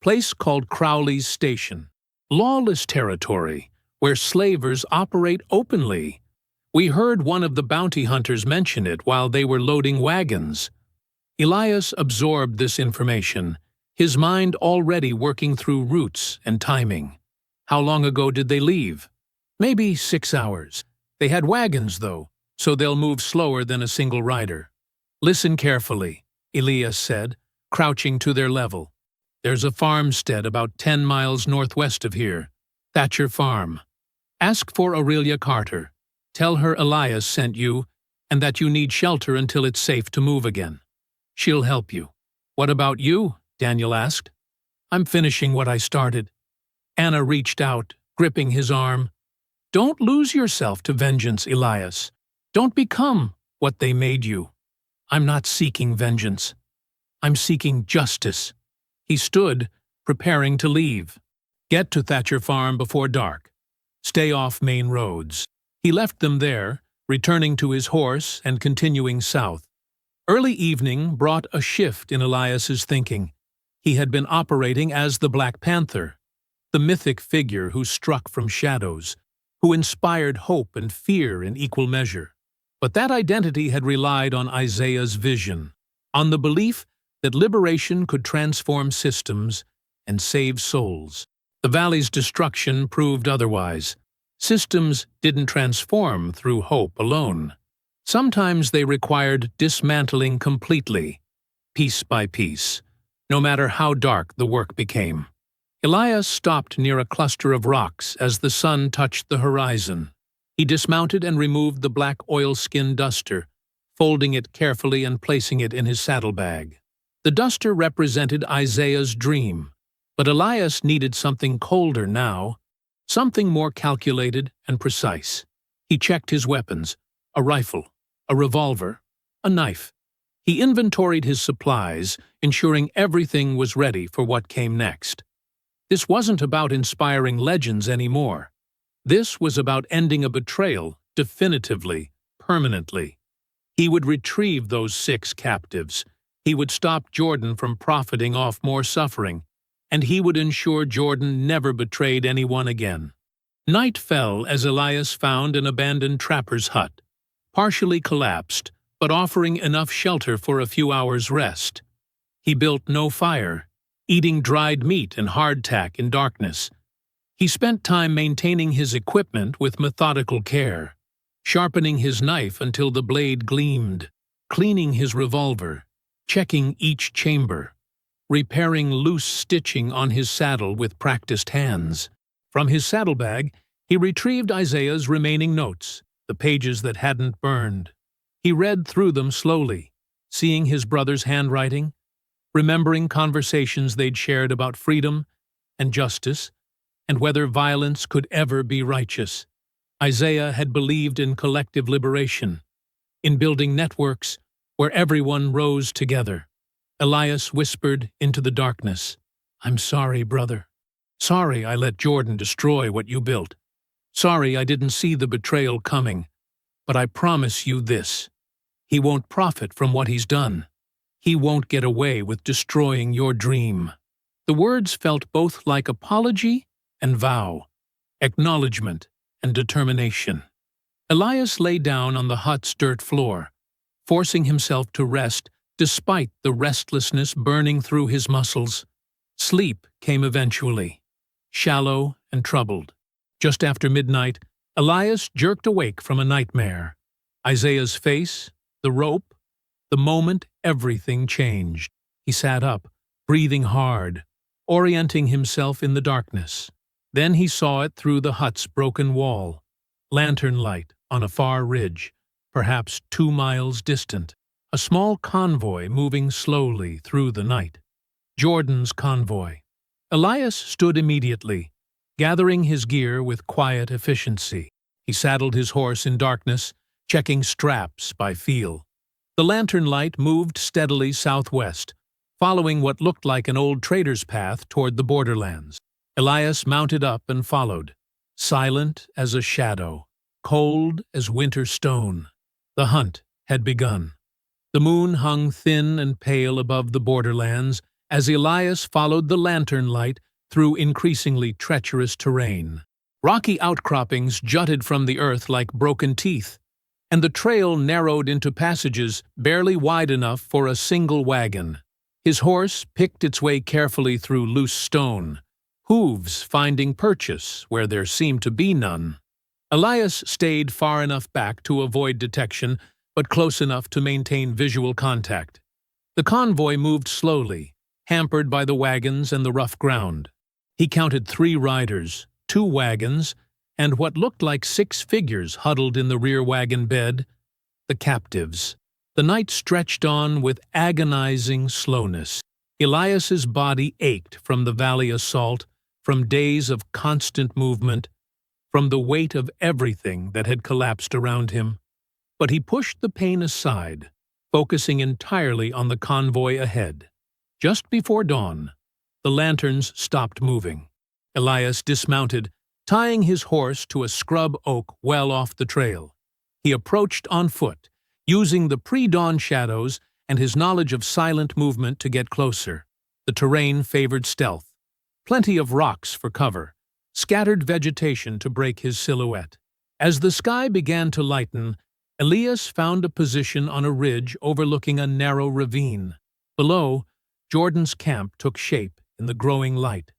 "Place called Crowley's Station. Lawless territory, where slavers operate openly. We heard one of the bounty hunters mention it while they were loading wagons." Elias absorbed this information, his mind already working through routes and timing. How long ago did they leave? Maybe 6 hours. They had wagons, though, so they'll move slower than a single rider. "Listen carefully," Elias said, crouching to their level. "There's a farmstead about 10 miles northwest of here. Thatcher Farm. Ask for Aurelia Carter. Tell her Elias sent you and that you need shelter until it's safe to move again. She'll help you." "What about you?" Daniel asked. "I'm finishing what I started." Anna reached out, gripping his arm. "Don't lose yourself to vengeance, Elias. Don't become what they made you." "I'm not seeking vengeance. I'm seeking justice." He stood, preparing to leave. "Get to Thatcher Farm before dark. Stay off main roads." He left them there, returning to his horse and continuing south. Early evening brought a shift in Elias's thinking. He had been operating as the Black Panther, the mythic figure who struck from shadows, who inspired hope and fear in equal measure. But that identity had relied on Isaiah's vision, on the belief that liberation could transform systems and save souls. The valley's destruction proved otherwise. Systems didn't transform through hope alone. Sometimes they required dismantling completely, piece by piece, no matter how dark the work became. Elias stopped near a cluster of rocks as the sun touched the horizon. He dismounted and removed the black oilskin duster, folding it carefully and placing it in his saddlebag. The duster represented Isaiah's dream, but Elias needed something colder now, something more calculated and precise. He checked his weapons, a rifle, a revolver, a knife. He inventoried his supplies, ensuring everything was ready for what came next. This wasn't about inspiring legends anymore. This was about ending a betrayal definitively, permanently. He would retrieve those 6 captives. He would stop Jordan from profiting off more suffering, and he would ensure Jordan never betrayed anyone again. Night fell as Elias found an abandoned trapper's hut, partially collapsed, but offering enough shelter for a few hours' rest. He built no fire, eating dried meat and hardtack in darkness. He spent time maintaining his equipment with methodical care, sharpening his knife until the blade gleamed, cleaning his revolver, checking each chamber, repairing loose stitching on his saddle with practiced hands. From his saddlebag, he retrieved Isaiah's remaining notes, the pages that hadn't burned. He read through them slowly, seeing his brother's handwriting, remembering conversations they'd shared about freedom and justice, and whether violence could ever be righteous. Isaiah had believed in collective liberation, in building networks where everyone rose together. Elias whispered into the darkness, "I'm sorry, brother. Sorry I let Jordan destroy what you built. Sorry I didn't see the betrayal coming. But I promise you this. He won't profit from what he's done. He won't get away with destroying your dream." The words felt both like apology and vow, acknowledgement and determination. Elias lay down on the hut's dirt floor, forcing himself to rest despite the restlessness burning through his muscles. Sleep came eventually, shallow and troubled. Just after midnight, Elias jerked awake from a nightmare. Isaiah's face, the rope, the moment everything changed. He sat up, breathing hard, orienting himself in the darkness. Then he saw it through the hut's broken wall, lantern light on a far ridge, perhaps 2 miles distant, a small convoy moving slowly through the night. Jordan's convoy. Elias stood immediately, gathering his gear with quiet efficiency. He saddled his horse in darkness, checking straps by feel. The lantern light moved steadily southwest, following what looked like an old trader's path toward the borderlands. Elias mounted up and followed, silent as a shadow, cold as winter stone. The hunt had begun. The moon hung thin and pale above the borderlands as Elias followed the lantern light through increasingly treacherous terrain. Rocky outcroppings jutted from the earth like broken teeth, and the trail narrowed into passages barely wide enough for a single wagon. His horse picked its way carefully through loose stone, hooves finding purchase where there seemed to be none. Elias stayed far enough back to avoid detection, but close enough to maintain visual contact. The convoy moved slowly, hampered by the wagons and the rough ground. He counted 3 riders, 2 wagons, and what looked like 6 figures huddled in the rear wagon bed, the captives. The night stretched on with agonizing slowness. Elias's body ached from the valley assault, from days of constant movement, from the weight of everything that had collapsed around him. But he pushed the pain aside, focusing entirely on the convoy ahead. Just before dawn, the lanterns stopped moving. Elias dismounted, tying his horse to a scrub oak well off the trail. He approached on foot, using the pre-dawn shadows and his knowledge of silent movement to get closer. The terrain favored stealth. Plenty of rocks for cover, scattered vegetation to break his silhouette. As the sky began to lighten, Elias found a position on a ridge overlooking a narrow ravine. Below, Jordan's camp took shape in the growing light.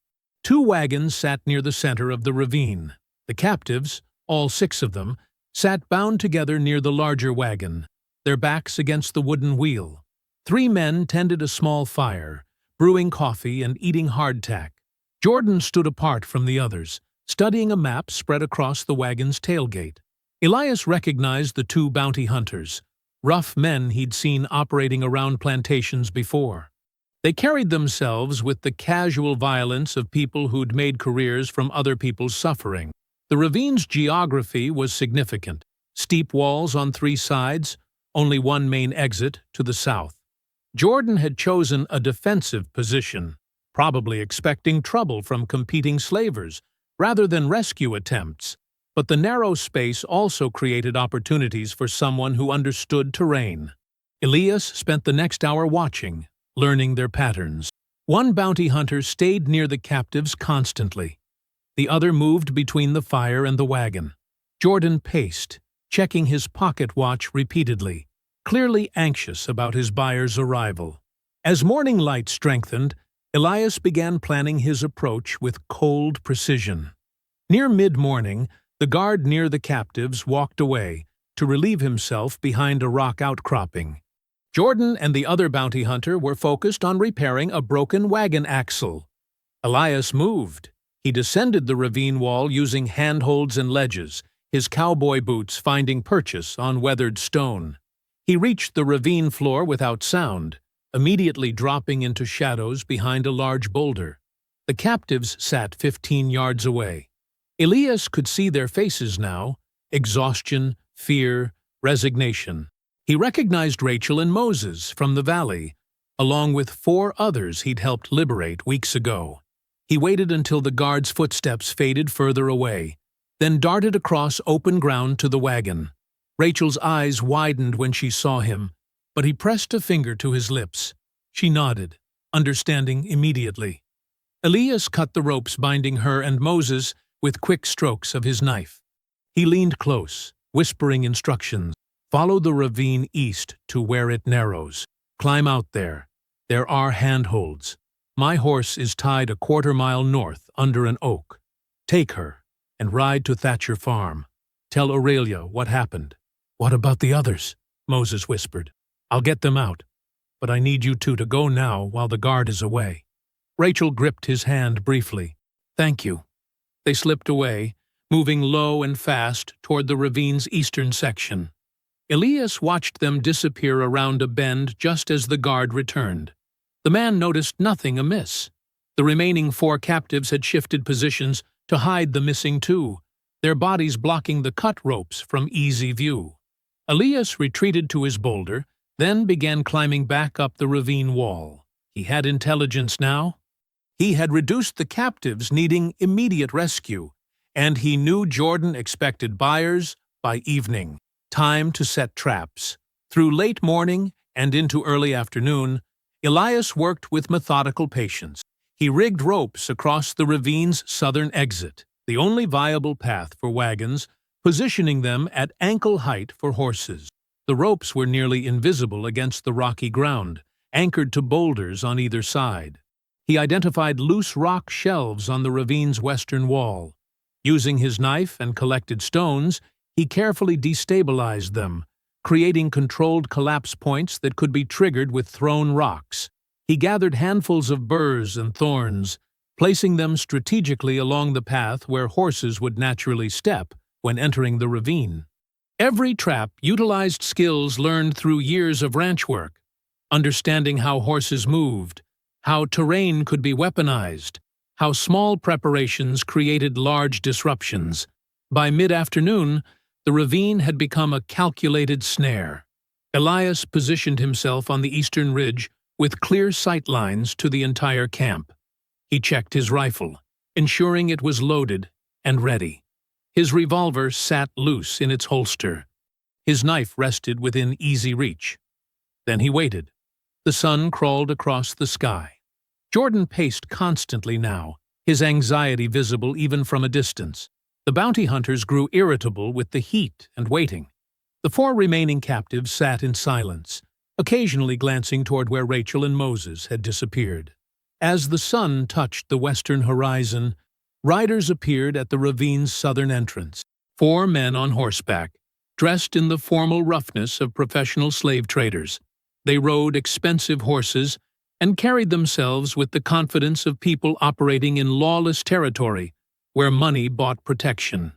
2 wagons sat near the center of the ravine. The captives, all 6 of them, sat bound together near the larger wagon, their backs against the wooden wheel. 3 men tended a small fire, brewing coffee and eating hardtack. Jordan stood apart from the others, studying a map spread across the wagon's tailgate. Elias recognized the 2 bounty hunters, rough men he'd seen operating around plantations before. They carried themselves with the casual violence of people who'd made careers from other people's suffering. The ravine's geography was significant. Steep walls on 3 sides, only one main exit to the south. Jordan had chosen a defensive position, probably expecting trouble from competing slavers rather than rescue attempts, but the narrow space also created opportunities for someone who understood terrain. Elias spent the next hour watching, learning their patterns. One bounty hunter stayed near the captives constantly. The other moved between the fire and the wagon. Jordan paced, checking his pocket watch repeatedly, clearly anxious about his buyer's arrival. As morning light strengthened, Elias began planning his approach with cold precision. Near mid-morning, the guard near the captives walked away to relieve himself behind a rock outcropping. Jordan and the other bounty hunter were focused on repairing a broken wagon axle. Elias moved. He descended the ravine wall using handholds and ledges, his cowboy boots finding purchase on weathered stone. He reached the ravine floor without sound, immediately dropping into shadows behind a large boulder. The captives sat 15 yards away. Elias could see their faces now: exhaustion, fear, resignation. He recognized Rachel and Moses from the valley, along with 4 others he'd helped liberate weeks ago. He waited until the guard's footsteps faded further away, then darted across open ground to the wagon. Rachel's eyes widened when she saw him, but he pressed a finger to his lips. She nodded, understanding immediately. Elias cut the ropes binding her and Moses with quick strokes of his knife. He leaned close, whispering instructions. Follow the ravine east to where it narrows. Climb out there. There are handholds. My horse is tied a quarter-mile north under an oak. Take her and ride to Thatcher Farm. Tell Aurelia what happened. What about the others? Moses whispered. I'll get them out, but I need you two to go now while the guard is away. Rachel gripped his hand briefly. Thank you. They slipped away, moving low and fast toward the ravine's eastern section. Elias watched them disappear around a bend just as the guard returned. The man noticed nothing amiss. The remaining 4 captives had shifted positions to hide the missing 2, their bodies blocking the cut ropes from easy view. Elias retreated to his boulder, then began climbing back up the ravine wall. He had intelligence now. He had reduced the captives needing immediate rescue, and he knew Jordan expected buyers by evening. Time to set traps. Through late morning and into early afternoon, Elias worked with methodical patience. He rigged ropes across the ravine's southern exit, the only viable path for wagons, positioning them at ankle height for horses. The ropes were nearly invisible against the rocky ground, anchored to boulders on either side. He identified loose rock shelves on the ravine's western wall. Using his knife and collected stones, he carefully destabilized them, creating controlled collapse points that could be triggered with thrown rocks. He gathered handfuls of burrs and thorns, placing them strategically along the path where horses would naturally step when entering the ravine. Every trap utilized skills learned through years of ranch work, understanding how horses moved, how terrain could be weaponized, how small preparations created large disruptions. By mid-afternoon, the ravine had become a calculated snare. Elias positioned himself on the eastern ridge with clear sight lines to the entire camp. He checked his rifle, ensuring it was loaded and ready. His revolver sat loose in its holster. His knife rested within easy reach. Then he waited. The sun crawled across the sky. Jordan paced constantly now, his anxiety visible even from a distance. The bounty hunters grew irritable with the heat and waiting. The 4 remaining captives sat in silence, occasionally glancing toward where Rachel and Moses had disappeared. As the sun touched the western horizon, riders appeared at the ravine's southern entrance. 4 men on horseback, dressed in the formal roughness of professional slave traders. They rode expensive horses and carried themselves with the confidence of people operating in lawless territory, where money bought protection.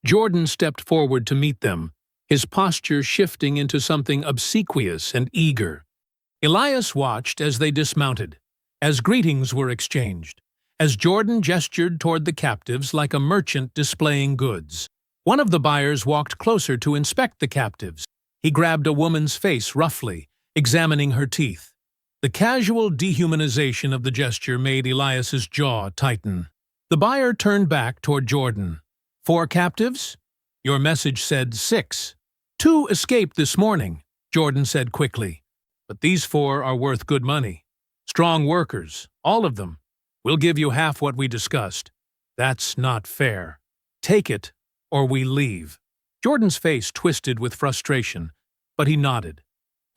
Jordan stepped forward to meet them, his posture shifting into something obsequious and eager. Elias watched as they dismounted, as greetings were exchanged, as Jordan gestured toward the captives like a merchant displaying goods. One of the buyers walked closer to inspect the captives. He grabbed a woman's face roughly, examining her teeth. The casual dehumanization of the gesture made Elias's jaw tighten. The buyer turned back toward Jordan. 4 captives? Your message said 6. 2 escaped this morning, Jordan said quickly. But these 4 are worth good money. Strong workers, all of them. We'll give you half what we discussed. That's not fair. Take it, or we leave. Jordan's face twisted with frustration, but he nodded.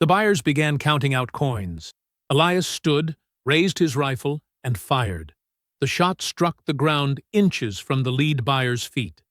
The buyers began counting out coins. Elias stood, raised his rifle, and fired. The shot struck the ground inches from the lead buyer's feet.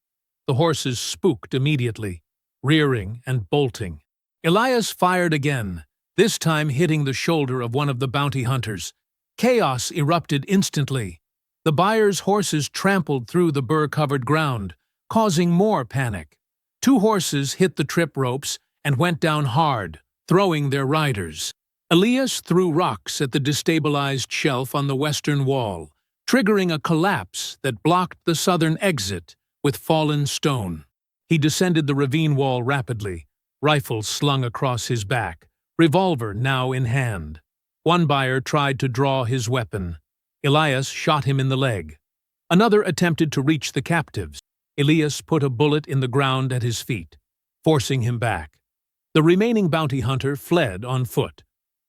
The horses spooked immediately, rearing and bolting. Elias fired again, this time hitting the shoulder of one of the bounty hunters. Chaos erupted instantly. The buyer's horses trampled through the burr-covered ground, causing more panic. 2 horses hit the trip ropes and went down hard, throwing their riders. Elias threw rocks at the destabilized shelf on the western wall, triggering a collapse that blocked the southern exit with fallen stone. He descended the ravine wall rapidly, rifle slung across his back, revolver now in hand. One buyer tried to draw his weapon. Elias shot him in the leg. Another attempted to reach the captives. Elias put a bullet in the ground at his feet, forcing him back. The remaining bounty hunter fled on foot.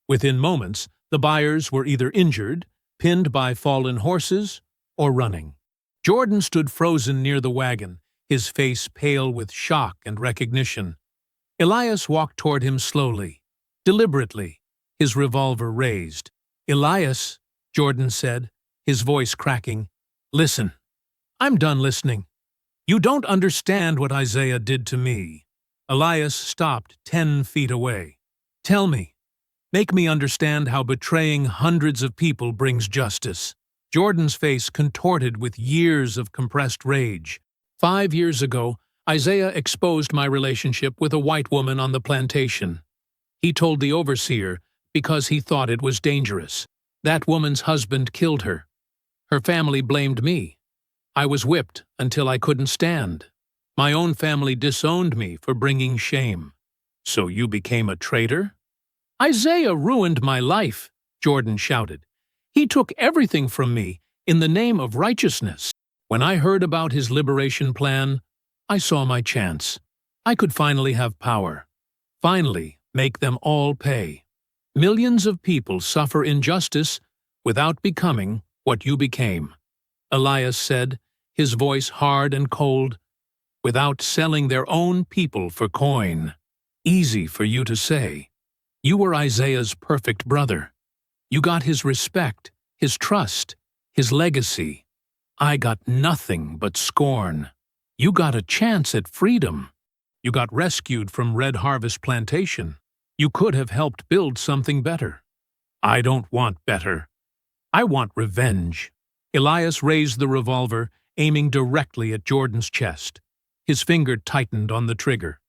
Within moments, the buyers were either injured, pinned by fallen horses, or running. Jordan stood frozen near the wagon, his face pale with shock and recognition. Elias walked toward him slowly, deliberately, his revolver raised. "Elias," Jordan said, his voice cracking, "listen. I'm done listening. You don't understand what Isaiah did to me." Elias stopped 10 feet away. "Tell me. Make me understand how betraying hundreds of people brings justice." Jordan's face contorted with years of compressed rage. 5 years ago, Isaiah exposed my relationship with a white woman on the plantation. He told the overseer because he thought it was dangerous. That woman's husband killed her. Her family blamed me. I was whipped until I couldn't stand. My own family disowned me for bringing shame. "So you became a traitor?" "Isaiah ruined my life," Jordan shouted. "He took everything from me in the name of righteousness. When I heard about his liberation plan, I saw my chance. I could finally have power. Finally make them all pay. Millions of people suffer injustice without becoming what you became," Elias said, his voice hard and cold, "without selling their own people for coin. Easy for you to say. You were Isaiah's perfect brother. You got his respect, his trust, his legacy. I got nothing but scorn. You got a chance at freedom. You got rescued from Red Harvest Plantation. You could have helped build something better. I don't want better. I want revenge." Elias raised the revolver, aiming directly at Jordan's chest. His finger tightened on the trigger.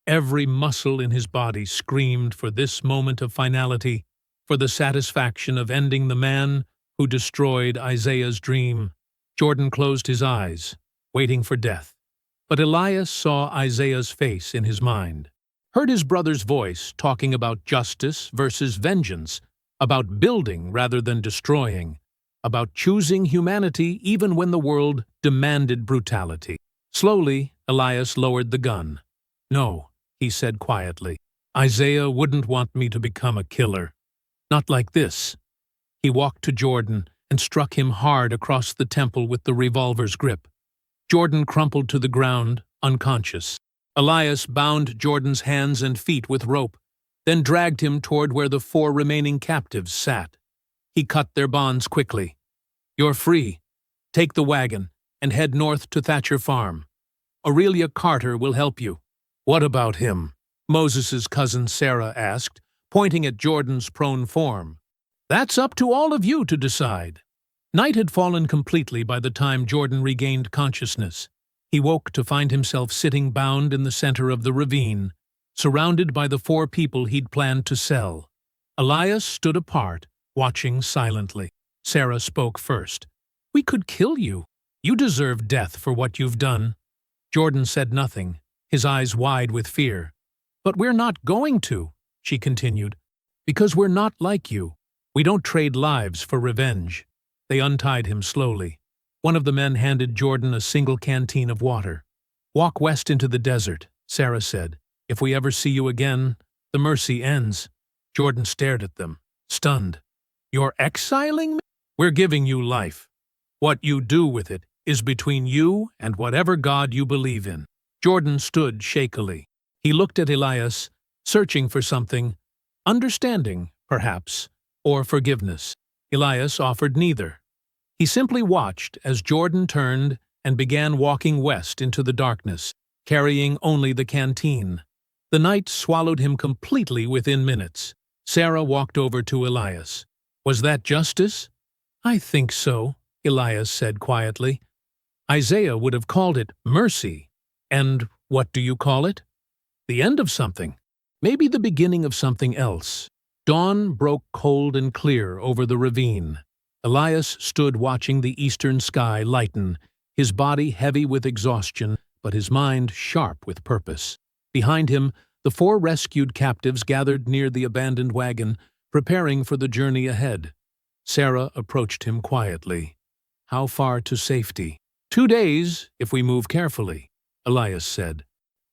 Every muscle in his body screamed for this moment of finality, for the satisfaction of ending the man who destroyed Isaiah's dream. Jordan closed his eyes, waiting for death. But Elias saw Isaiah's face in his mind, heard his brother's voice talking about justice versus vengeance, about building rather than destroying, about choosing humanity even when the world demanded brutality. Slowly, Elias lowered the gun. "No," he said quietly. "Isaiah wouldn't want me to become a killer. Not like this." He walked to Jordan and struck him hard across the temple with the revolver's grip. Jordan crumpled to the ground, unconscious. Elias bound Jordan's hands and feet with rope, then dragged him toward where the 4 remaining captives sat. He cut their bonds quickly. "You're free. Take the wagon and head north to Thatcher Farm. Aurelia Carter will help you." "What about him?" Moses's cousin Sarah asked, pointing at Jordan's prone form. "That's up to all of you to decide." Night had fallen completely by the time Jordan regained consciousness. He woke to find himself sitting bound in the center of the ravine, surrounded by the 4 people he'd planned to sell. Elias stood apart, watching silently. Sarah spoke first. "We could kill you. You deserve death for what you've done." Jordan said nothing, his eyes wide with fear. "But we're not going to," she continued, "because we're not like you. We don't trade lives for revenge." They untied him slowly. One of the men handed Jordan a single canteen of water. "Walk west into the desert," Sarah said. "If we ever see you again, the mercy ends." Jordan stared at them, stunned. "You're exiling me?" "We're giving you life. What you do with it is between you and whatever God you believe in." Jordan stood shakily. He looked at Elias, searching for something, understanding, perhaps, or forgiveness. Elias offered neither. He simply watched as Jordan turned and began walking west into the darkness, carrying only the canteen. The night swallowed him completely within minutes. Sarah walked over to Elias. "Was that justice?" "I think so," Elias said quietly. "Isaiah would have called it mercy. And what do you call it?" "The end of something. Maybe the beginning of something else." Dawn broke cold and clear over the ravine. Elias stood watching the eastern sky lighten, his body heavy with exhaustion, but his mind sharp with purpose. Behind him, the 4 rescued captives gathered near the abandoned wagon, preparing for the journey ahead. Sarah approached him quietly. "How far to safety?" 2 days, if we move carefully," Elias said.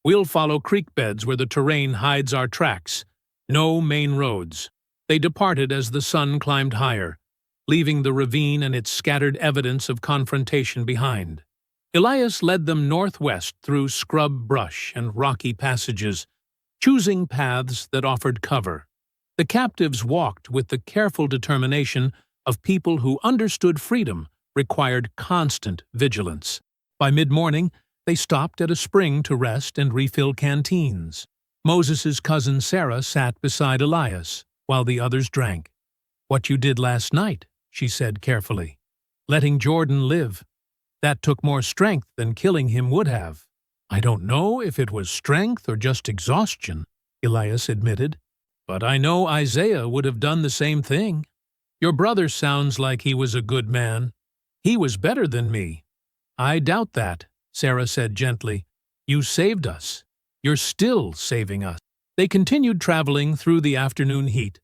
"We'll follow creek beds where the terrain hides our tracks. No main roads." They departed as the sun climbed higher, leaving the ravine and its scattered evidence of confrontation behind. Elias led them northwest through scrub brush and rocky passages, choosing paths that offered cover. The captives walked with the careful determination of people who understood freedom required constant vigilance. By mid-morning, they stopped at a spring to rest and refill canteens. Moses's cousin Sarah sat beside Elias, while the others drank. "What you did last night," she said carefully. "Letting Jordan live. That took more strength than killing him would have." "I don't know if it was strength or just exhaustion," Elias admitted. "But I know Isaiah would have done the same thing. Your brother sounds like he was a good man. He was better than me." "I doubt that," Sarah said gently. "You saved us. You're still saving us." They continued traveling through the afternoon heat,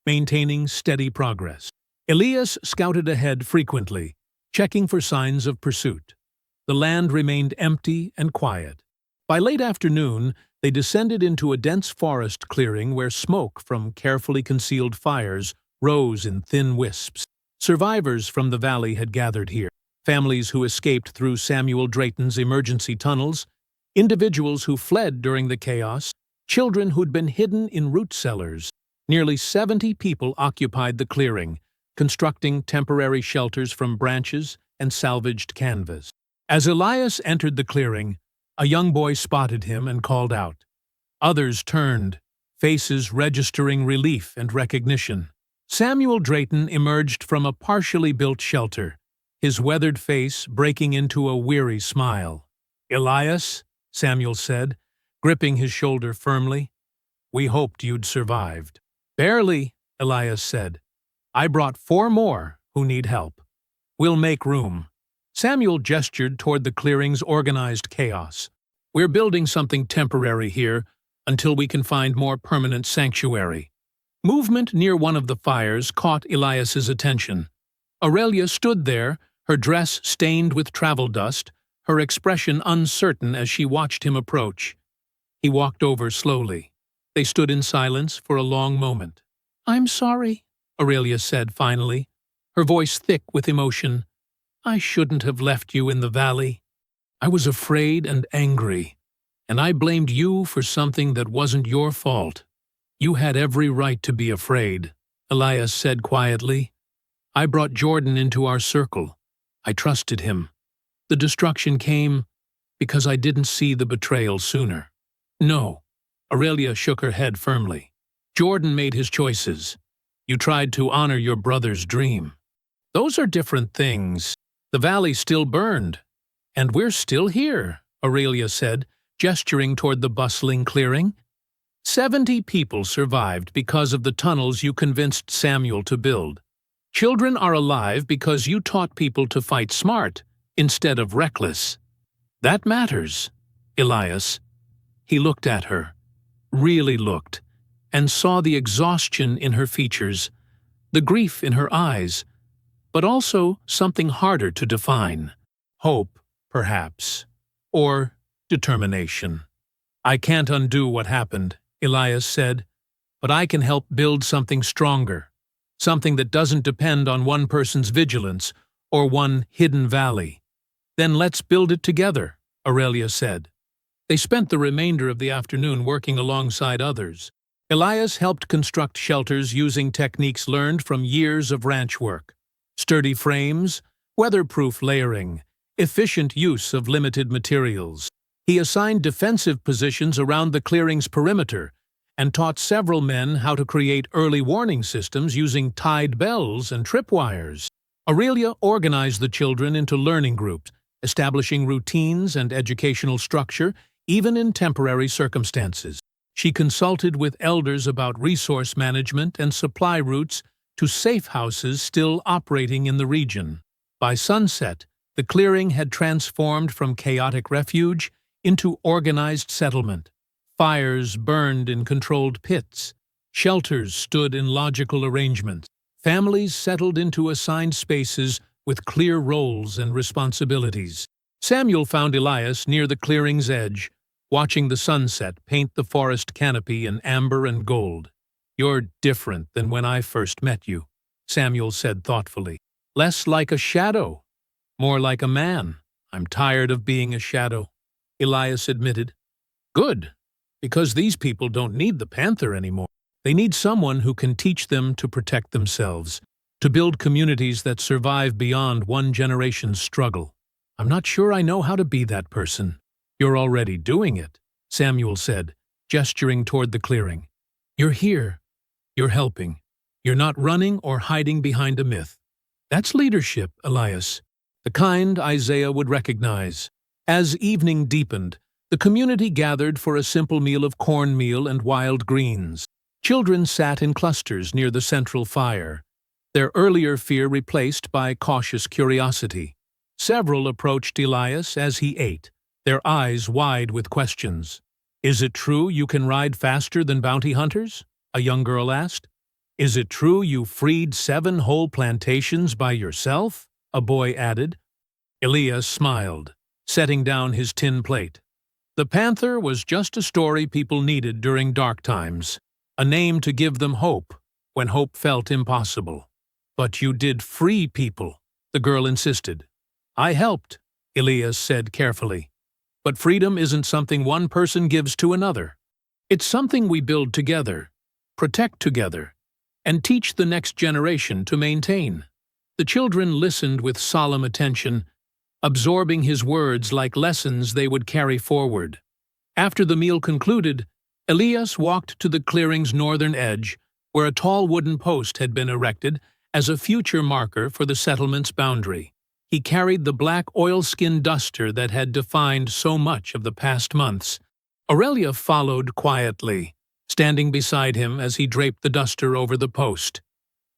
maintaining steady progress. Elias scouted ahead frequently, checking for signs of pursuit. The land remained empty and quiet. By late afternoon, they descended into a dense forest clearing where smoke from carefully concealed fires rose in thin wisps. Survivors from the valley had gathered here, families who escaped through Samuel Drayton's emergency tunnels, individuals who fled during the chaos, children who'd been hidden in root cellars. Nearly 70 people occupied the clearing, constructing temporary shelters from branches and salvaged canvas. As Elias entered the clearing, a young boy spotted him and called out. Others turned, faces registering relief and recognition. Samuel Drayton emerged from a partially built shelter, his weathered face breaking into a weary smile. "Elias," Samuel said, gripping his shoulder firmly, "we hoped you'd survived." "Barely," Elias said. "I brought 4 more who need help. We'll make room." Samuel gestured toward the clearing's organized chaos. "We're building something temporary here until we can find more permanent sanctuary." Movement near one of the fires caught Elias's attention. Aurelia stood there, her dress stained with travel dust, her expression uncertain as she watched him approach. He walked over slowly. They stood in silence for a long moment. "I'm sorry," Aurelia said finally, her voice thick with emotion. "I shouldn't have left you in the valley. I was afraid and angry, and I blamed you for something that wasn't your fault." "You had every right to be afraid," Elias said quietly. "I brought Jordan into our circle. I trusted him. The destruction came because I didn't see the betrayal sooner." "No," Aurelia shook her head firmly. "Jordan made his choices. You tried to honor your brother's dream. Those are different things. The valley still burned, and we're still here," Aurelia said, gesturing toward the bustling clearing. 70 people survived because of the tunnels you convinced Samuel to build. Children are alive because you taught people to fight smart instead of reckless. That matters, Elias. He looked at her. really looked, and saw the exhaustion in her features, the grief in her eyes, but also something harder to define. Hope, perhaps, or determination. "I can't undo what happened," Elias said, "but I can help build something stronger, something that doesn't depend on one person's vigilance or one hidden valley." "Then let's build it together," Aurelia said. They spent the remainder of the afternoon working alongside others. Elias helped construct shelters using techniques learned from years of ranch work. Sturdy frames, weatherproof layering, efficient use of limited materials. He assigned defensive positions around the clearing's perimeter and taught several men how to create early warning systems using tied bells and tripwires. Aurelia organized the children into learning groups, establishing routines and educational structure even in temporary circumstances. She consulted with elders about resource management and supply routes to safe houses still operating in the region. By sunset, the clearing had transformed from chaotic refuge into organized settlement. Fires burned in controlled pits. Shelters stood in logical arrangements. Families settled into assigned spaces with clear roles and responsibilities. Samuel found Elias near the clearing's edge, watching the sunset paint the forest canopy in amber and gold. "You're different than when I first met you," Samuel said thoughtfully. "Less like a shadow, more like a man." "I'm tired of being a shadow," Elias admitted. "Good, because these people don't need the Panther anymore. They need someone who can teach them to protect themselves, to build communities that survive beyond one generation's struggle. I'm not sure I know how to be that person." "You're already doing it," Samuel said, gesturing toward the clearing. "You're here. You're helping. You're not running or hiding behind a myth. That's leadership, Elias, the kind Isaiah would recognize." As evening deepened, the community gathered for a simple meal of cornmeal and wild greens. Children sat in clusters near the central fire, their earlier fear replaced by cautious curiosity. Several approached Elias as he ate, their eyes wide with questions. "Is it true you can ride faster than bounty hunters?" a young girl asked. "Is it true you freed 7 whole plantations by yourself?" a boy added. Elias smiled, setting down his tin plate. "The Panther was just a story people needed during dark times, a name to give them hope when hope felt impossible." "But you did free people," the girl insisted. "I helped," Elias said carefully. "But freedom isn't something one person gives to another. It's something we build together, protect together, and teach the next generation to maintain." The children listened with solemn attention, absorbing his words like lessons they would carry forward. After the meal concluded, Elias walked to the clearing's northern edge, where a tall wooden post had been erected as a future marker for the settlement's boundary. He carried the black oilskin duster that had defined so much of the past months. Aurelia followed quietly, standing beside him as he draped the duster over the post.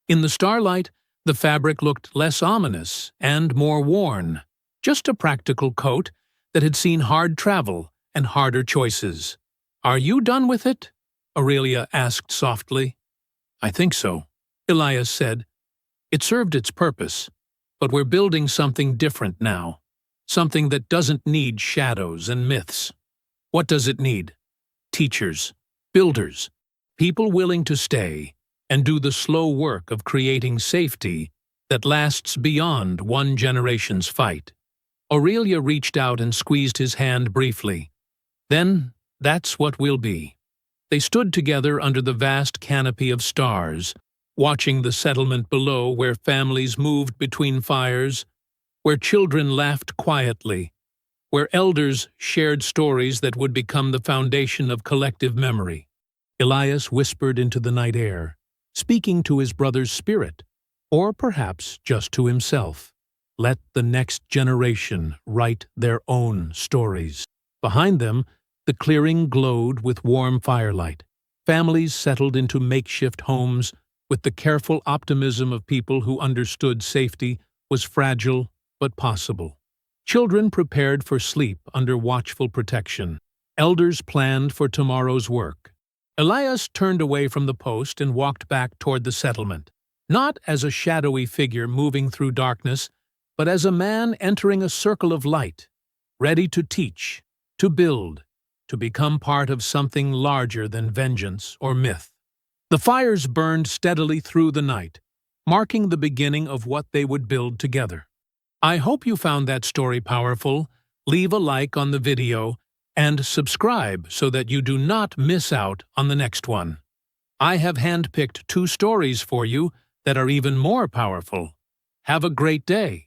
In the starlight, the fabric looked less ominous and more worn, just a practical coat that had seen hard travel and harder choices. "Are you done with it?" Aurelia asked softly. "I think so," Elias said. "It served its purpose. But we're building something different now, something that doesn't need shadows and myths." "What does it need?" "Teachers, builders, people willing to stay and do the slow work of creating safety that lasts beyond one generation's fight." Aurelia reached out and squeezed his hand briefly. "Then that's what we'll be." They stood together under the vast canopy of stars, watching the settlement below where families moved between fires, where children laughed quietly, where elders shared stories that would become the foundation of collective memory. Elias whispered into the night air, speaking to his brother's spirit, or perhaps just to himself. Let the next generation write their own stories. Behind them, the clearing glowed with warm firelight. Families settled into makeshift homes with the careful optimism of people who understood safety was fragile but possible. Children prepared for sleep under watchful protection. Elders planned for tomorrow's work. Elias turned away from the post and walked back toward the settlement, not as a shadowy figure moving through darkness, but as a man entering a circle of light, ready to teach, to build, to become part of something larger than vengeance or myth. The fires burned steadily through the night, marking the beginning of what they would build together. I hope you found that story powerful. Leave a like on the video and subscribe so that you do not miss out on the next one. I have handpicked 2 stories for you that are even more powerful. Have a great day.